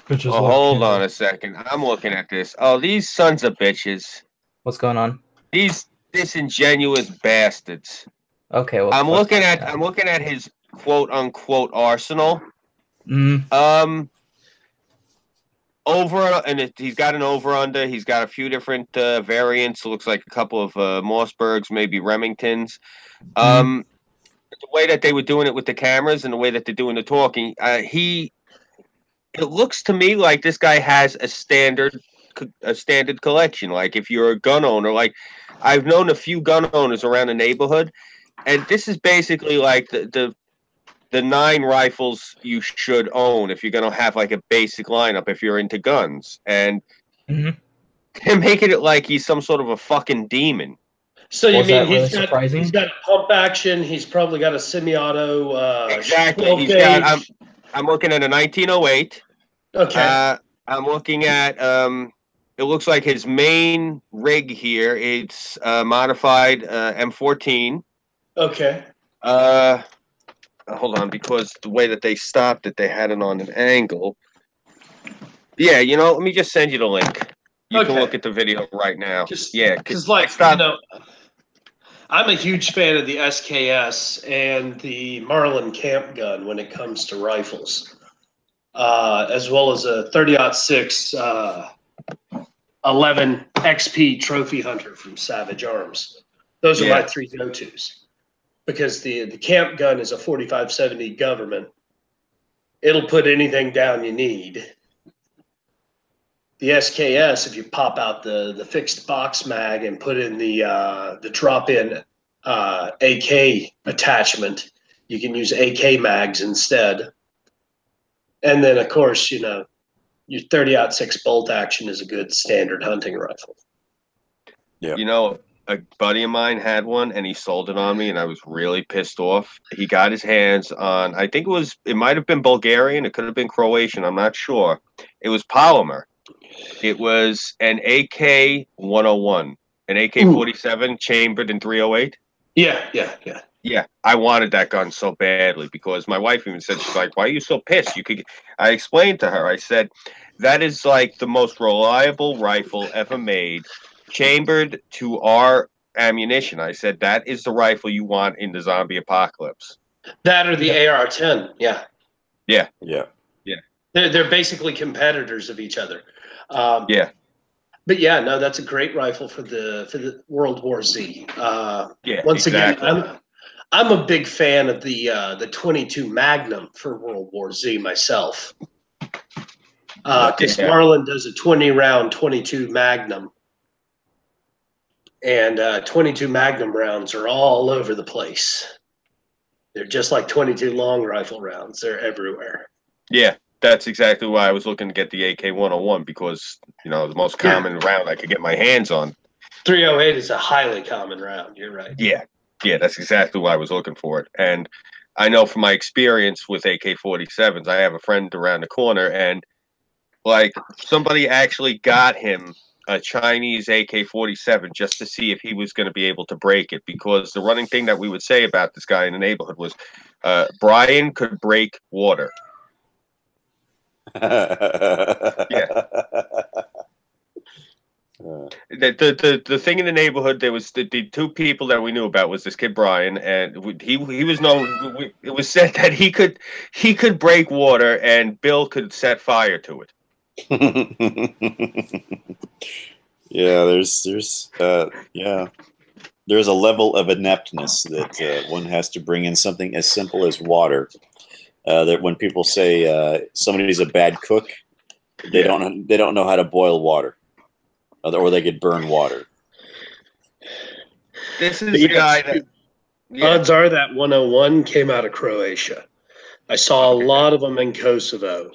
Hold on a second. I'm looking at this. Oh, these sons of bitches. What's going on? These disingenuous bastards. Okay, well, I'm looking at his quote unquote arsenal. Over and he's got an over under. He's got a few different variants. It looks like a couple of Mossbergs, maybe Remingtons. The way that they were doing it with the cameras and the way that they're doing the talking, it looks to me like this guy has a standard a standard collection. Like if you're a gun owner, like I've known a few gun owners around the neighborhood, and this is basically like the 9 rifles you should own if you're gonna have like a basic lineup if you're into guns, and they're making it like he's some sort of a fucking demon. So you Was mean that really he's surprising? got pump action? He's probably got a semi-auto. Exactly. 12 He's got. gauge. I'm looking at a 1908. Okay. I'm looking at. It looks like his main rig here. It's modified M14. Okay. Hold on, because the way that they stopped it, they had it on an angle. Yeah, you know, let me just send you the link. You can look at the video right now. Because like you know, I'm a huge fan of the SKS and the Marlin camp gun when it comes to rifles, as well as a 30-06 11 XP Trophy Hunter from Savage Arms. Those are my 3 go-tos. Because the camp gun is a 4570 government. It'll put anything down you need. The SKS, if you pop out the fixed box mag and put in the drop-in AK attachment, you can use AK mags instead. And then, of course, you know, your 30-06 bolt action is a good standard hunting rifle. Yeah. You know, a buddy of mine had one, and he sold it on me, and I was really pissed off. He got his hands on, I think it might have been Bulgarian, it could have been Croatian, I'm not sure. It was polymer. It was an AK-101, an AK-47 chambered in 308. Yeah, I wanted that gun so badly because my wife even said, she's like, why are you so pissed? I explained to her, I said, that is like the most reliable rifle ever made, chambered to our ammunition. I said, that is the rifle you want in the zombie apocalypse. That or the AR-10, yeah. They're basically competitors of each other. But yeah, no, that's a great rifle for the World War Z. Once again, I'm a big fan of the 22 Magnum for World War Z myself. Because Marlin does a 20-round 22 Magnum, and 22 Magnum rounds are all over the place. They're just like 22 long rifle rounds; they're everywhere. Yeah. That's exactly why I was looking to get the AK-101 because, you know, the most common round I could get my hands on. 308 is a highly common round. You're right. Yeah, that's exactly why I was looking for it. And I know from my experience with AK-47s, I have a friend around the corner, and, like, somebody actually got him a Chinese AK-47 just to see if he was going to be able to break it because the running thing that we would say about this guy in the neighborhood was Brian could break water. The thing in the neighborhood, there was the 2 people that we knew about was this kid Brian, and he was known. It was said that he could break water, and Bill could set fire to it. There's a level of ineptness that one has to bring in something as simple as water. That when people say somebody's a bad cook, they don't know how to boil water, or they could burn water. This is the guy that. Odds are that 101 came out of Croatia. I saw a lot of them in Kosovo.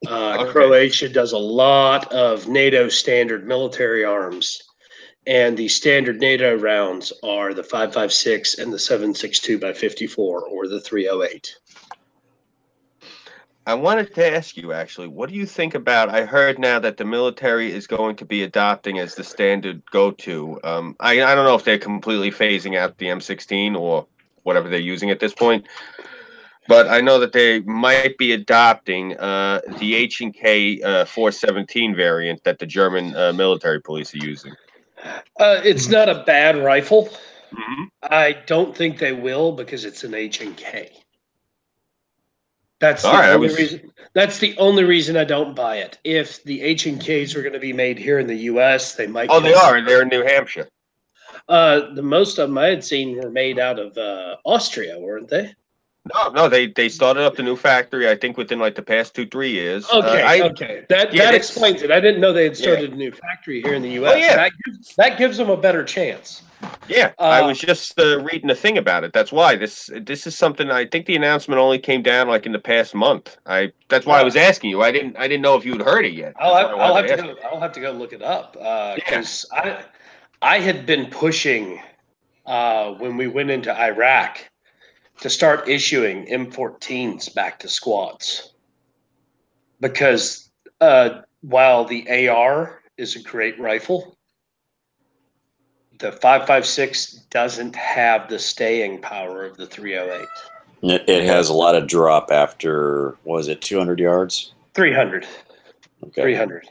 Croatia does a lot of NATO standard military arms, and the standard NATO rounds are the 5.56 and the 7.62 by 54 or the 308. I wanted to ask you, actually, what do you think about, I heard now that the military is going to be adopting as the standard go-to. I don't know if they're completely phasing out the M16 or whatever they're using at this point, but I know that they might be adopting the H&K 417 variant that the German military police are using. It's not a bad rifle. I don't think they will because it's an H&K. That's the only reason. That's the only reason I don't buy it. If the H&Ks are going to be made here in the U.S., they might. Oh, they are. They're in New Hampshire. The most of them I had seen were made out of Austria, weren't they? No, they started up the new factory. I think within like the past 2-3 years. Okay. That explains it. I didn't know they had started a new factory here in the U.S. Oh, yeah. That gives them a better chance. Yeah, I was just reading a thing about it. That's why this is something. I think the announcement only came down like in the past month. That's why I was asking you. I didn't know if you had heard it yet. I'll have to go look it up because I had been pushing when we went into Iraq to start issuing M14s back to squads because while the AR is a great rifle, the 5.56 doesn't have the staying power of the 308. It has a lot of drop after, what was it, 200 yards? 300. Okay. 300.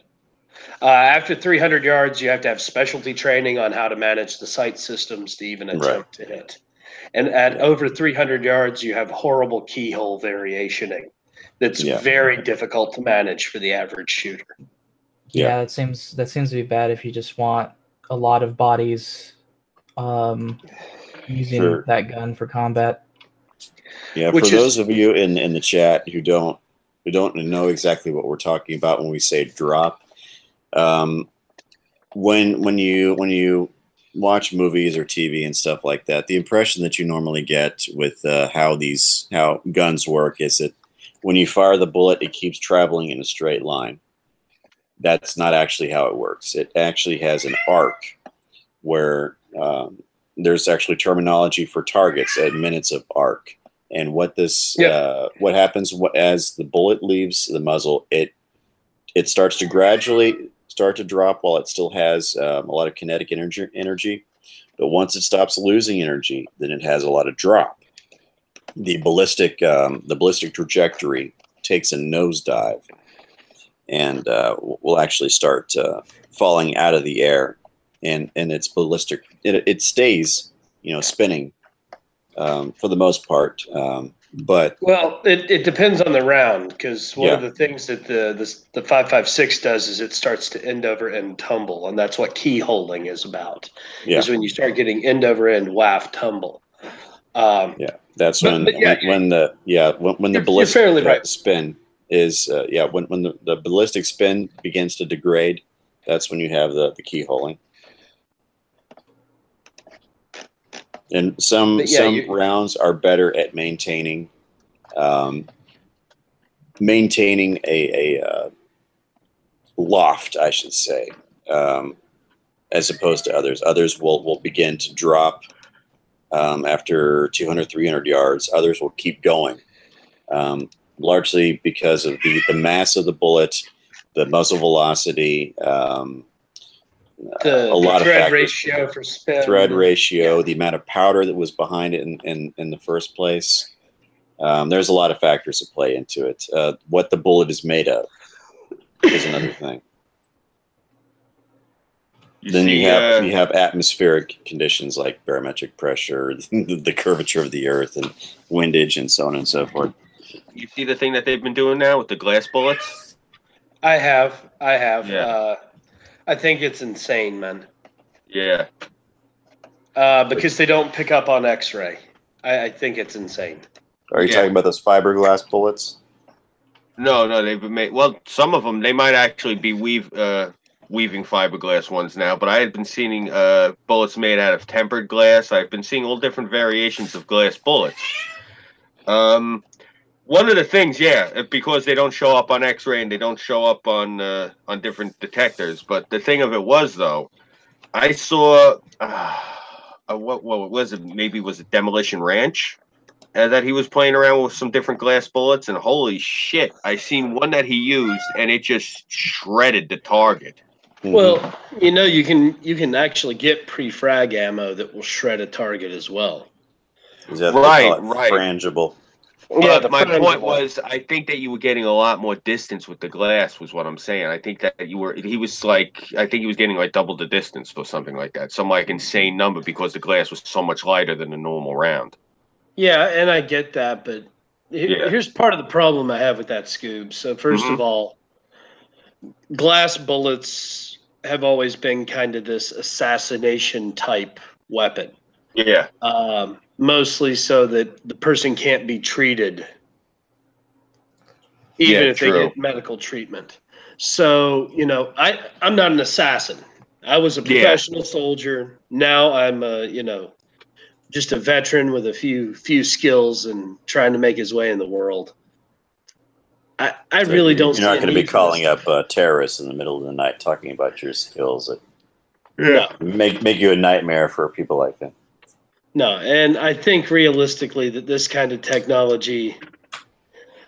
After 300 yards, you have to have specialty training on how to manage the sight systems to even attempt to hit. And at over 300 yards, you have horrible keyhole variationing that's very difficult to manage for the average shooter. Yeah, that seems to be bad if you just want a lot of bodies using that gun for combat. Yeah, for those of you in the chat who don't know exactly what we're talking about when we say drop, when you watch movies or TV and stuff like that, the impression that you normally get with how guns work is that when you fire the bullet, it keeps traveling in a straight line. That's not actually how it works. It actually has an arc where there's actually terminology for targets at minutes of arc. And what happens as the bullet leaves the muzzle, it starts to gradually start to drop while it still has a lot of kinetic energy. But once it stops losing energy, then it has a lot of drop. The ballistic trajectory takes a nosedive and will actually start falling out of the air, and its ballistic it stays spinning for the most part. But it depends on the round, because one of the things that the 5.56 does is it starts to end over end tumble, and that's what keyholing is about. Is when you start getting end over end waft tumble. That's when the ballistic spin is when the ballistic spin begins to degrade. That's when you have the keyholing. And some rounds are better at maintaining a loft, I should say, as opposed to others. Others will begin to drop after 200, 300 yards. Others will keep going, largely because of the mass of the bullet, the muzzle velocity, the thread ratio for spin. Thread ratio, the amount of powder that was behind it in the first place. There's a lot of factors that play into it. What the bullet is made of is another thing. You have atmospheric conditions like barometric pressure, the curvature of the earth, and windage, and so on and so forth. You see the thing that they've been doing now with the glass bullets? I have. Yeah. I think it's insane, man. Yeah. Because they don't pick up on X-ray. I think it's insane. Are you talking about those fiberglass bullets? No, they've been made. Well, some of them, they might actually be weaving fiberglass ones now, but I had been seeing bullets made out of tempered glass. I've been seeing all different variations of glass bullets. One of the things, because they don't show up on X-ray and they don't show up on different detectors. But the thing of it was, though, I saw what was it? Maybe it was a Demolition Ranch that he was playing around with some different glass bullets, and holy shit, I seen one that he used, and it just shredded the target. Well, you can actually get pre-frag ammo that will shred a target as well. Is that right? Frangible. Yeah, my point was, I think that you were getting a lot more distance with the glass, was what I'm saying. I think that he was getting like double the distance or something like that. Some like insane number because the glass was so much lighter than a normal round. Yeah, and I get that, but here's part of the problem I have with that, Scoob. So first of all, glass bullets have always been kind of this assassination type weapon. Yeah. mostly so that the person can't be treated, even Yeah, if they true. get medical treatment. So, you know, I'm not an assassin. I was a Yeah. professional soldier. Now I'm a, you know, just a veteran with a few skills and trying to make his way in the world. I So really don't You're not see a going to be need for this calling stuff. up terrorists in the middle of the night talking about your skills. That No. make you a nightmare for people like that. No, and I think realistically that this kind of technology,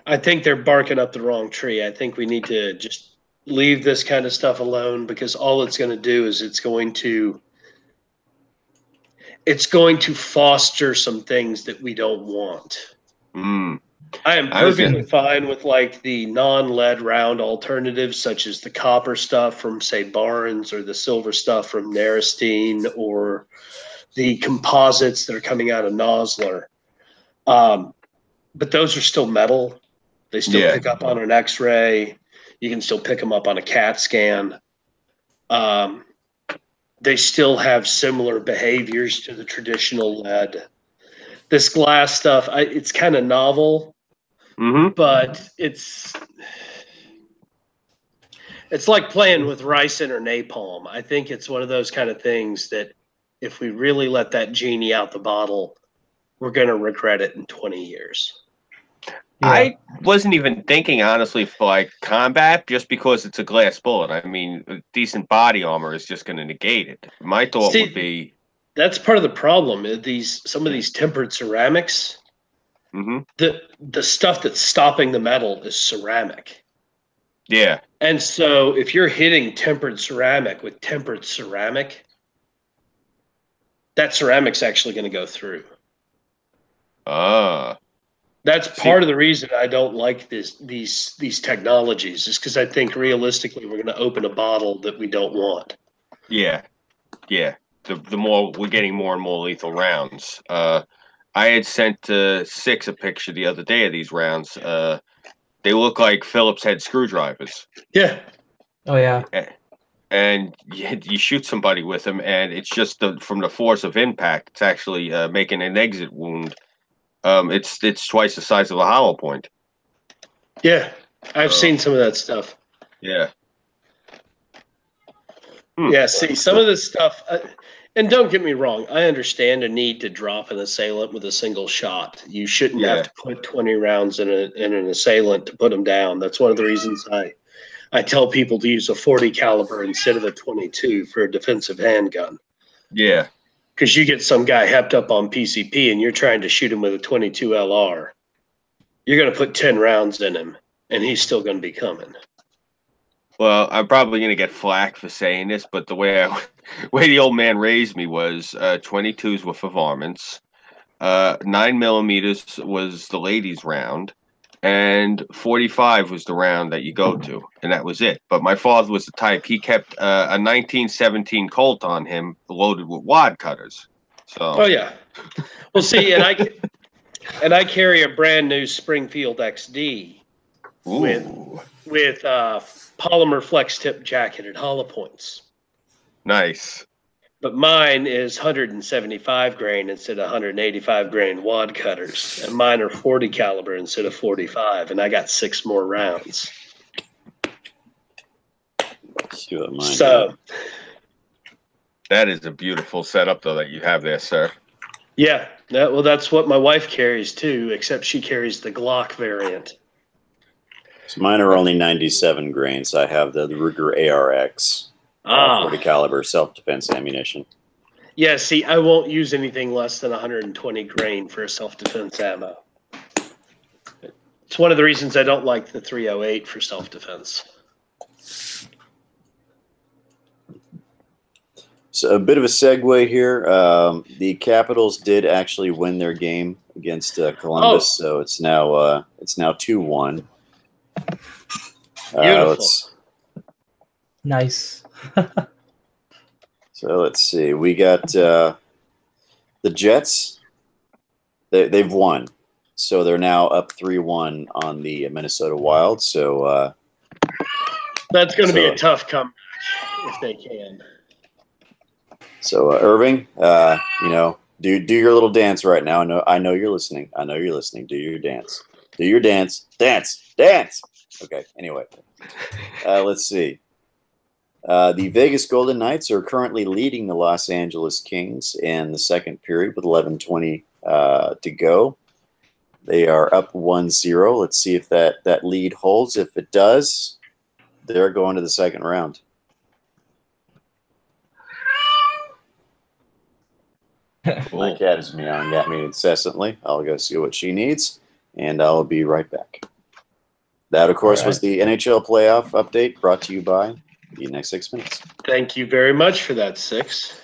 I think they're barking up the wrong tree. I think we need to just leave this kind of stuff alone, because all it's going to do is it's going to foster some things that we don't want. Mm. I am I was perfectly gonna- fine with like the non-lead round alternatives, such as the copper stuff from say Barnes, or the silver stuff from Naristine, or the composites that are coming out of Nosler. But those are still metal. They still Yeah. pick up on an X-ray. You can still pick them up on a CAT scan. They still have similar behaviors to the traditional lead. This glass stuff, it's kind of novel, but it's like playing with ricin or napalm. I think it's one of those kind of things that if we really let that genie out the bottle, we're going to regret it in 20 years. Yeah. I wasn't even thinking, honestly, for like combat, just because it's a glass bullet. I mean, a decent body armor is just going to negate it. My thought would be, that's part of the problem. Some of these tempered ceramics, the stuff that's stopping the metal is ceramic. yeah, And so if you're hitting tempered ceramic with tempered ceramic, that ceramic's actually going to go through. That's part of the reason I don't like these technologies, is because I think realistically we're going to open a bottle that we don't want. yeah. The more we're getting more and more lethal rounds. I had sent Six a picture the other day of these rounds. They look like Phillips head screwdrivers. Yeah. Oh yeah. And you shoot somebody with them, and it's just from the force of impact. It's actually making an exit wound. It's twice the size of a hollow point. Yeah, I've seen some of that stuff. Yeah. Yeah, see, some of this stuff, and don't get me wrong, I understand a need to drop an assailant with a single shot. You shouldn't have to put 20 rounds in an assailant to put them down. That's one of the reasons I tell people to use a 40 caliber instead of a 22 for a defensive handgun. Yeah. Because you get some guy hepped up on PCP and you're trying to shoot him with a 22 LR. You're going to put 10 rounds in him, and he's still going to be coming. Well, I'm probably going to get flack for saying this, but the way the old man raised me was 22s were for varmints, 9mm was the ladies' round, and 45 was the round that you go to, and that was it. But my father was the type, he kept a 1917 Colt on him loaded with wad cutters. So. Oh yeah. Well, see, and I carry a brand new Springfield XD with polymer flex tip jacketed hollow points. Nice. But mine is 175 grain instead of 185 grain wad cutters, and mine are 40 caliber instead of 45, and I got 6 more rounds. See what mine So that is a beautiful setup, though, that you have there, sir. Yeah, that's what my wife carries too, except she carries the Glock variant. So mine are only 97 grains. I have the Ruger ARX, 40 caliber self-defense ammunition. Yeah, see, I won't use anything less than 120 grain for a self-defense ammo. It's one of the reasons I don't like the 308 for self-defense. So a bit of a segue here. The Capitals did actually win their game against Columbus, so it's now 2-1. Beautiful. Nice. So let's see. We got the Jets. They've won, so they're now up 3-1 on the Minnesota Wild. So that's going to be a tough comeback if they can. So Irving, Do your little dance right now. I know you're listening. I know you're listening. Do your dance. Do your dance. Dance. Dance. Okay. Anyway, let's see. The Vegas Golden Knights are currently leading the Los Angeles Kings in the second period with 11:20 to go. They are up 1-0. Let's see if that lead holds. If it does, they're going to the second round. My cat is meowing at me incessantly. I'll go see what she needs, and I'll be right back. That, of course, was the NHL playoff update brought to you by the Next 6 Minutes. Thank you very much for that, Six.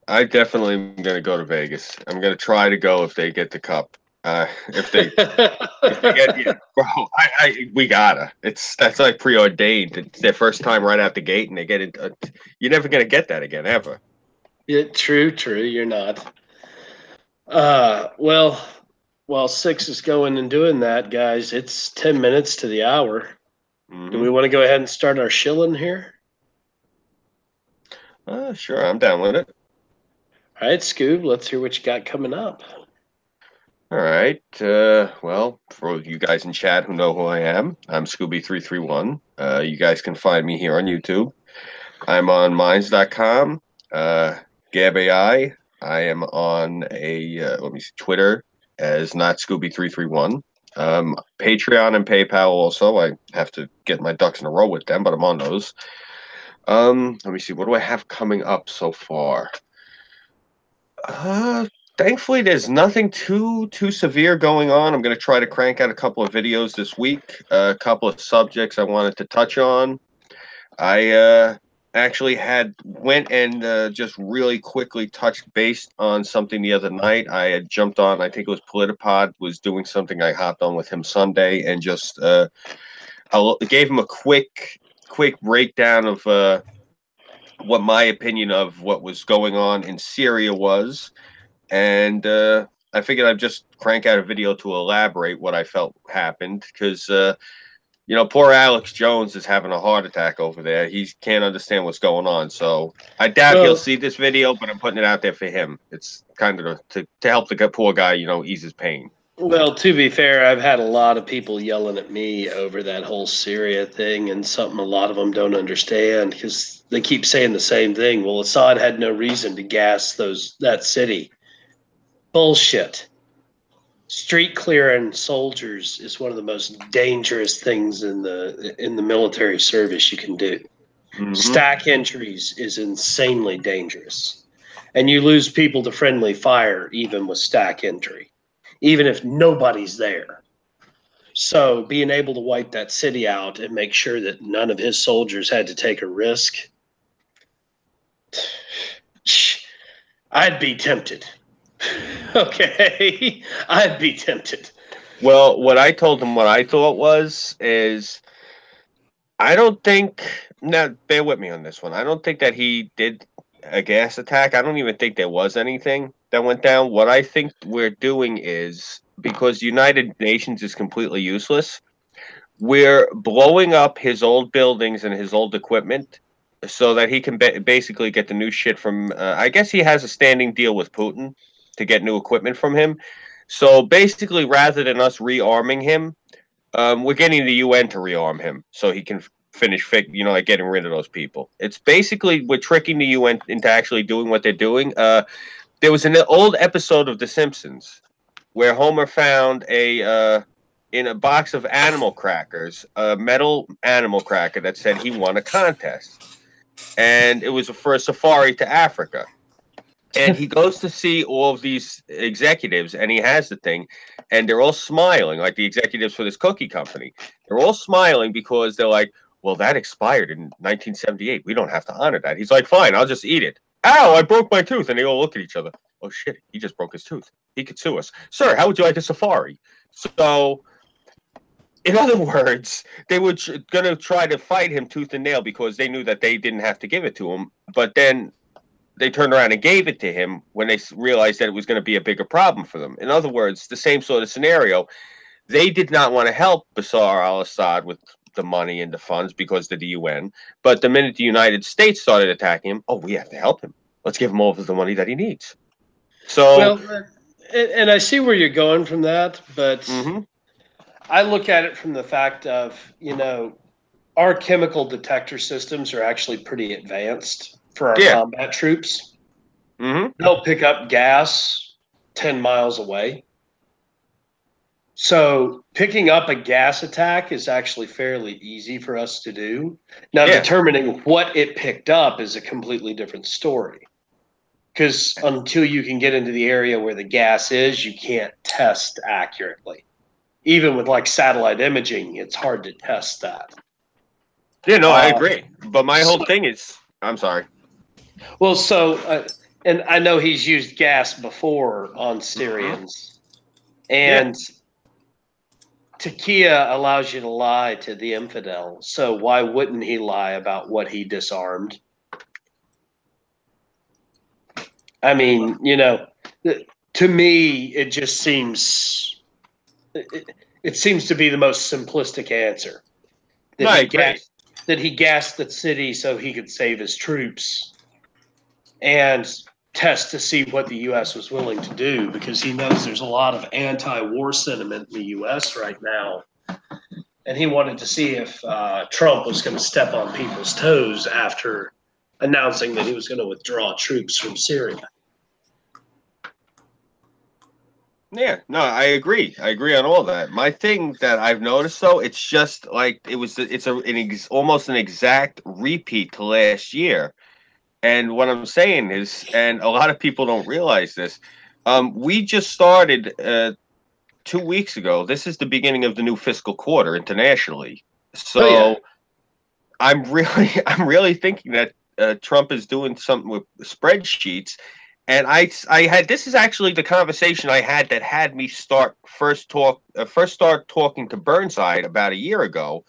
I definitely am going to go to Vegas. I'm going to try to go if they get the cup. If they get, yeah, bro, we gotta. That's like preordained. It's their first time right out the gate, and they get it. You're never gonna get that again, ever. Yeah, true. You're not. Well, while Six is going and doing that, guys, it's 10 minutes to the hour. Mm-hmm. Do we want to go ahead and start our shilling here? Sure, I'm down with it. All right, Scoob, let's hear what you got coming up. All right. Well, for you guys in chat who know who I am, I'm Scooby331. You guys can find me here on YouTube. I'm on Minds.com, Gab.ai. I am on Twitter as not Scooby331. Patreon and PayPal also. I have to get my ducks in a row with them, but I'm on those. Let me see. What do I have coming up so far? Thankfully, there's nothing too severe going on. I'm going to try to crank out a couple of videos this week. A couple of subjects I wanted to touch on. I actually went and just really quickly touched base on something the other night. I had jumped on. I think it was Politipod was doing something. I hopped on with him Sunday and just I gave him a quick breakdown of what my opinion of what was going on in Syria was. And I figured I'd just crank out a video to elaborate what I felt happened because, poor Alex Jones is having a heart attack over there. He can't understand what's going on. So I doubt he'll see this video, but I'm putting it out there for him. It's kind of to help the poor guy, ease his pain. Well, to be fair, I've had a lot of people yelling at me over that whole Syria thing, and something a lot of them don't understand because they keep saying the same thing. Well, Assad had no reason to gas that city. Bullshit. Street clearing soldiers is one of the most dangerous things in the military service you can do. Mm-hmm. Stack entries is insanely dangerous. And you lose people to friendly fire even with stack entry, even if nobody's there. So being able to wipe that city out and make sure that none of his soldiers had to take a risk, I'd be tempted. Okay, I'd be tempted. Well, what I told him what I thought is I don't think, now bear with me on this one, I don't think that he did a gas attack. I don't even think there was anything that went down. What I think we're doing is, because United Nations is completely useless, we're blowing up his old buildings and his old equipment so that he can basically get the new shit from, I guess he has a standing deal with Putin to get new equipment from him. So basically, rather than us rearming him, we're getting the UN to rearm him so he can finish, like getting rid of those people. It's basically, we're tricking the UN into actually doing what they're doing. There was an old episode of The Simpsons where Homer found in a box of animal crackers, a metal animal cracker that said he won a contest. And it was for a safari to Africa. And he goes to see all of these executives, and he has the thing, and they're all smiling, like the executives for this cookie company. They're all smiling because they're like, well, that expired in 1978. We don't have to honor that. He's like, fine, I'll just eat it. Ow, I broke my tooth. And they all look at each other. Oh, shit, he just broke his tooth. He could sue us. Sir, how would you like a safari? So, in other words, they were going to try to fight him tooth and nail because they knew that they didn't have to give it to him. But then they turned around and gave it to him when they realized that it was going to be a bigger problem for them. In other words, the same sort of scenario. They did not want to help Bashar al-Assad with the money and the funds because of the UN. But the minute the United States started attacking him, oh, we have to help him. Let's give him all of the money that he needs. So, Well, and I see where you're going from that, but mhm. I look at it from the fact of, our chemical detector systems are actually pretty advanced for our Yeah. combat troops. Mhm. They'll pick up gas 10 miles away. So picking up a gas attack is actually fairly easy for us to do. Now, Yeah. determining what it picked up is a completely different story. Because until you can get into the area where the gas is, you can't test accurately. Even with like satellite imaging, it's hard to test that. Yeah, no, I agree. But my whole thing is, I'm sorry. Well, and I know he's used gas before on Syrians, and Takia allows you to lie to the infidel. So why wouldn't he lie about what he disarmed? I mean, to me, it just seems it seems to be the most simplistic answer. That he gassed the city so he could save his troops and test to see what the U.S. was willing to do, because he knows there's a lot of anti-war sentiment in the U.S. right now. And he wanted to see if Trump was going to step on people's toes after announcing that he was going to withdraw troops from Syria. Yeah, no, I agree. I agree on all that. My thing that I've noticed, though, it's just like almost an exact repeat to last year. And what I'm saying is, and a lot of people don't realize this, we just started 2 weeks ago. This is the beginning of the new fiscal quarter internationally. So I'm really thinking that Trump is doing something with spreadsheets. And I had, this is actually the conversation I had that had me first start talking to Burnside about a year ago.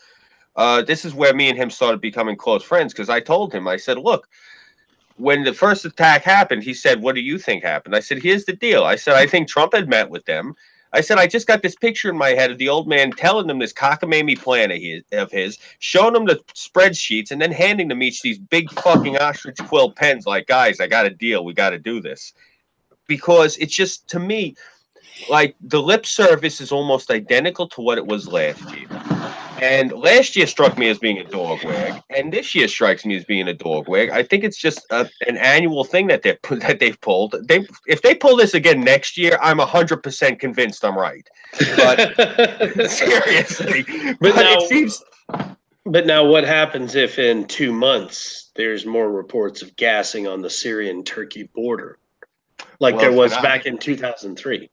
This is where me and him started becoming close friends, because I told him, I said, look, when the first attack happened, he said, what do you think happened? I said, here's the deal. I said, I think Trump had met with them. I said, I just got this picture in my head of the old man telling them this cockamamie plan of his, showing them the spreadsheets, and then handing them each these big fucking ostrich quill pens like, guys, I got a deal. We got to do this. Because it's just, to me, like, the lip service is almost identical to what it was last year. And last year struck me as being a dog wag, and this year strikes me as being a dog wag. I think it's just an annual thing that they've pulled. If they pull this again next year, I'm 100% convinced I'm right. But seriously, But now, what happens if in 2 months there's more reports of gassing on the Syrian-Turkey border, like there was back in 2003?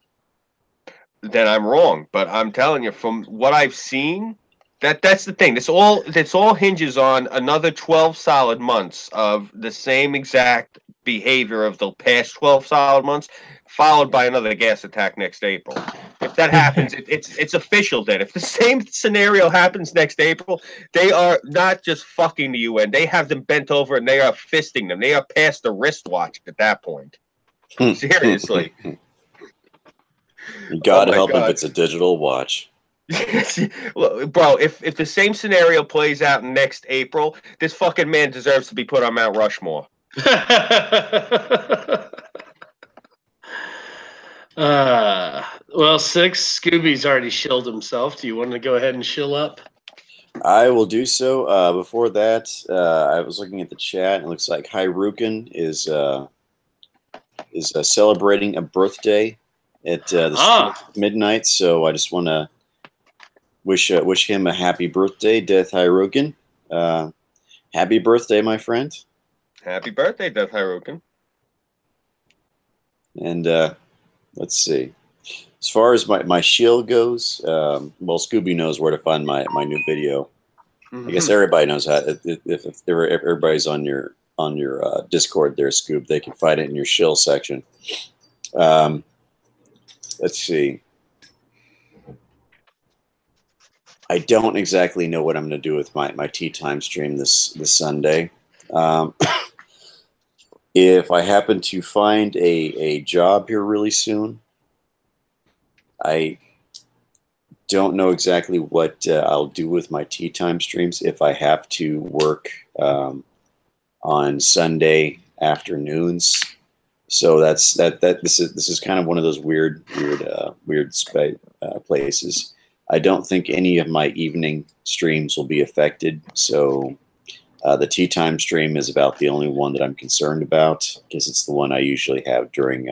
Then I'm wrong. But I'm telling you, from what I've seen. That's the thing. This all hinges on another 12 solid months of the same exact behavior of the past 12 solid months, followed by another gas attack next April. If that happens, it's official then. If the same scenario happens next April, they are not just fucking the UN. They have them bent over and they are fisting them. They are past the wristwatch at that point. Seriously. You gotta help if it's a digital watch. Bro, if the same scenario plays out next April, this fucking man deserves to be put on Mount Rushmore. Well, Scooby's already shilled himself. Do you want to go ahead and shill up? I will do so. Before that, I was looking at the chat. It looks like Hyrukin is celebrating a birthday at midnight. So I just want to wish him a happy birthday, Death Hyrukin. Happy birthday, my friend. Happy birthday, Death Hyrukin. And let's see. As far as my shield goes, well, Scooby knows where to find my new video. I guess everybody knows how. If everybody's on your Discord there, Scoob, they can find it in your shill section. Let's see. I don't exactly know what I'm going to do with my tea time stream this Sunday. If I happen to find a job here really soon, I don't know exactly what I'll do with my tea time streams if I have to work on Sunday afternoons. So this is kind of one of those weird places. I don't think any of my evening streams will be affected. So the tea time stream is about the only one that I'm concerned about, because it's the one I usually have during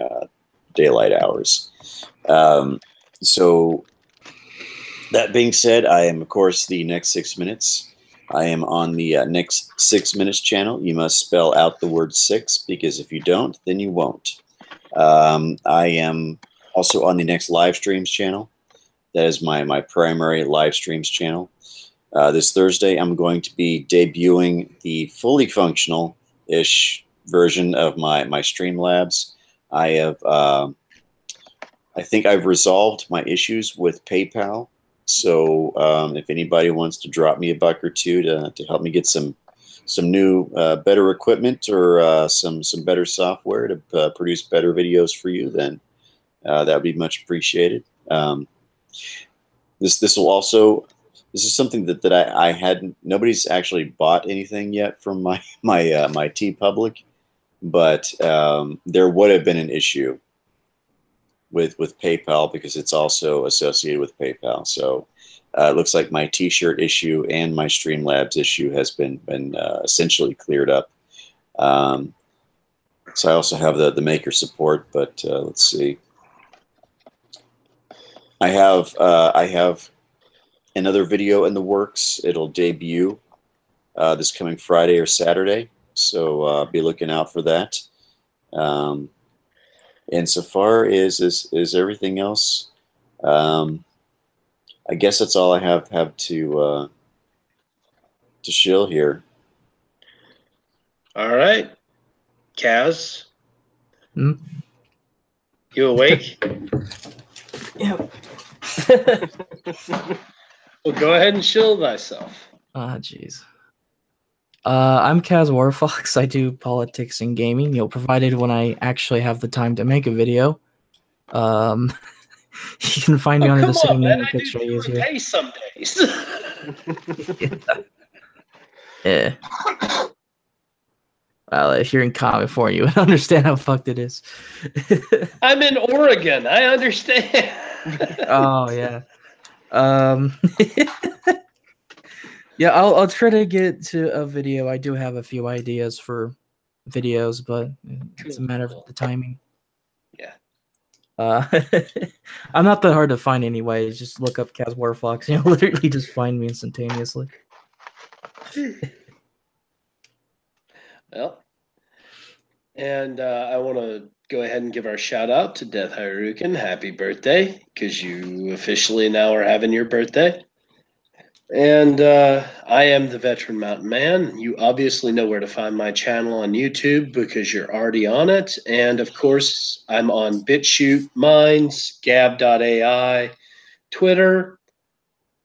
daylight hours. So that being said, I am, of course, the Next 6 Minutes. I am on the Next 6 Minutes channel. You must spell out the word 6, because if you don't, then you won't. I am also on the Next Live Streams channel. That is my primary live streams channel. This Thursday, I'm going to be debuting the fully functional-ish version of my Streamlabs. I think I've resolved my issues with PayPal. So if anybody wants to drop me a buck or two to help me get some new better equipment or some better software to produce better videos for you, then that would be much appreciated. This is something that I hadn't. Nobody's actually bought anything yet from my TeePublic, but there would have been an issue with PayPal, because it's also associated with PayPal. So it looks like my T-shirt issue and my Streamlabs issue has been essentially cleared up. So I also have the MakerSupport, but let's see. I have another video in the works. It'll debut this coming Friday or Saturday, so be looking out for that. And so far is everything else. I guess that's all I have to shill here. All right, Kaz. Hmm? You awake? Yep. Well, go ahead and shill thyself. Ah, jeez. I'm Kaz Warfox. I do politics and gaming, provided when I actually have the time to make a video. You can find me under the same name and picture I use here. Some days. Yeah. Well, if you're in California, you would understand how fucked it is. I'm in Oregon. I understand. Oh yeah. Yeah, I'll try to get to a video. I do have a few ideas for videos, but it's a matter of the timing. Yeah. I'm not that hard to find anyway. Just look up Kaz Warfox. Literally just find me instantaneously. Well, and I want to go ahead and give our shout out to Death Hyrukin. Happy birthday, because you officially now are having your birthday. And I am the Veteran Mountain Man. You obviously know where to find my channel on YouTube, because you're already on it. And of course, I'm on BitChute, Minds, Gab.ai, Twitter,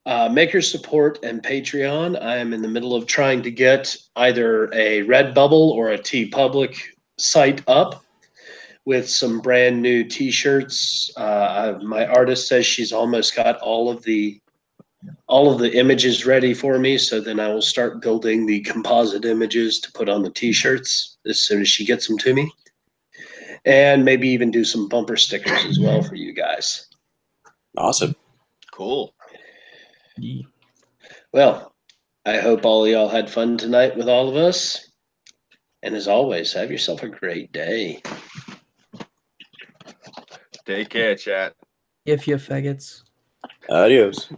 MakerSupport, and Patreon. I am in the middle of trying to get either a Redbubble or a TeePublic site up with some brand new T-shirts. My artist says she's almost got all of the images ready for me, so then I will start building the composite images to put on the T-shirts as soon as she gets them to me, and maybe even do some bumper stickers as well for you guys. Awesome. Cool. Yeah. Well, I hope all of y'all had fun tonight with all of us, and as always, have yourself a great day. Take care, chat. If you faggots. Adios.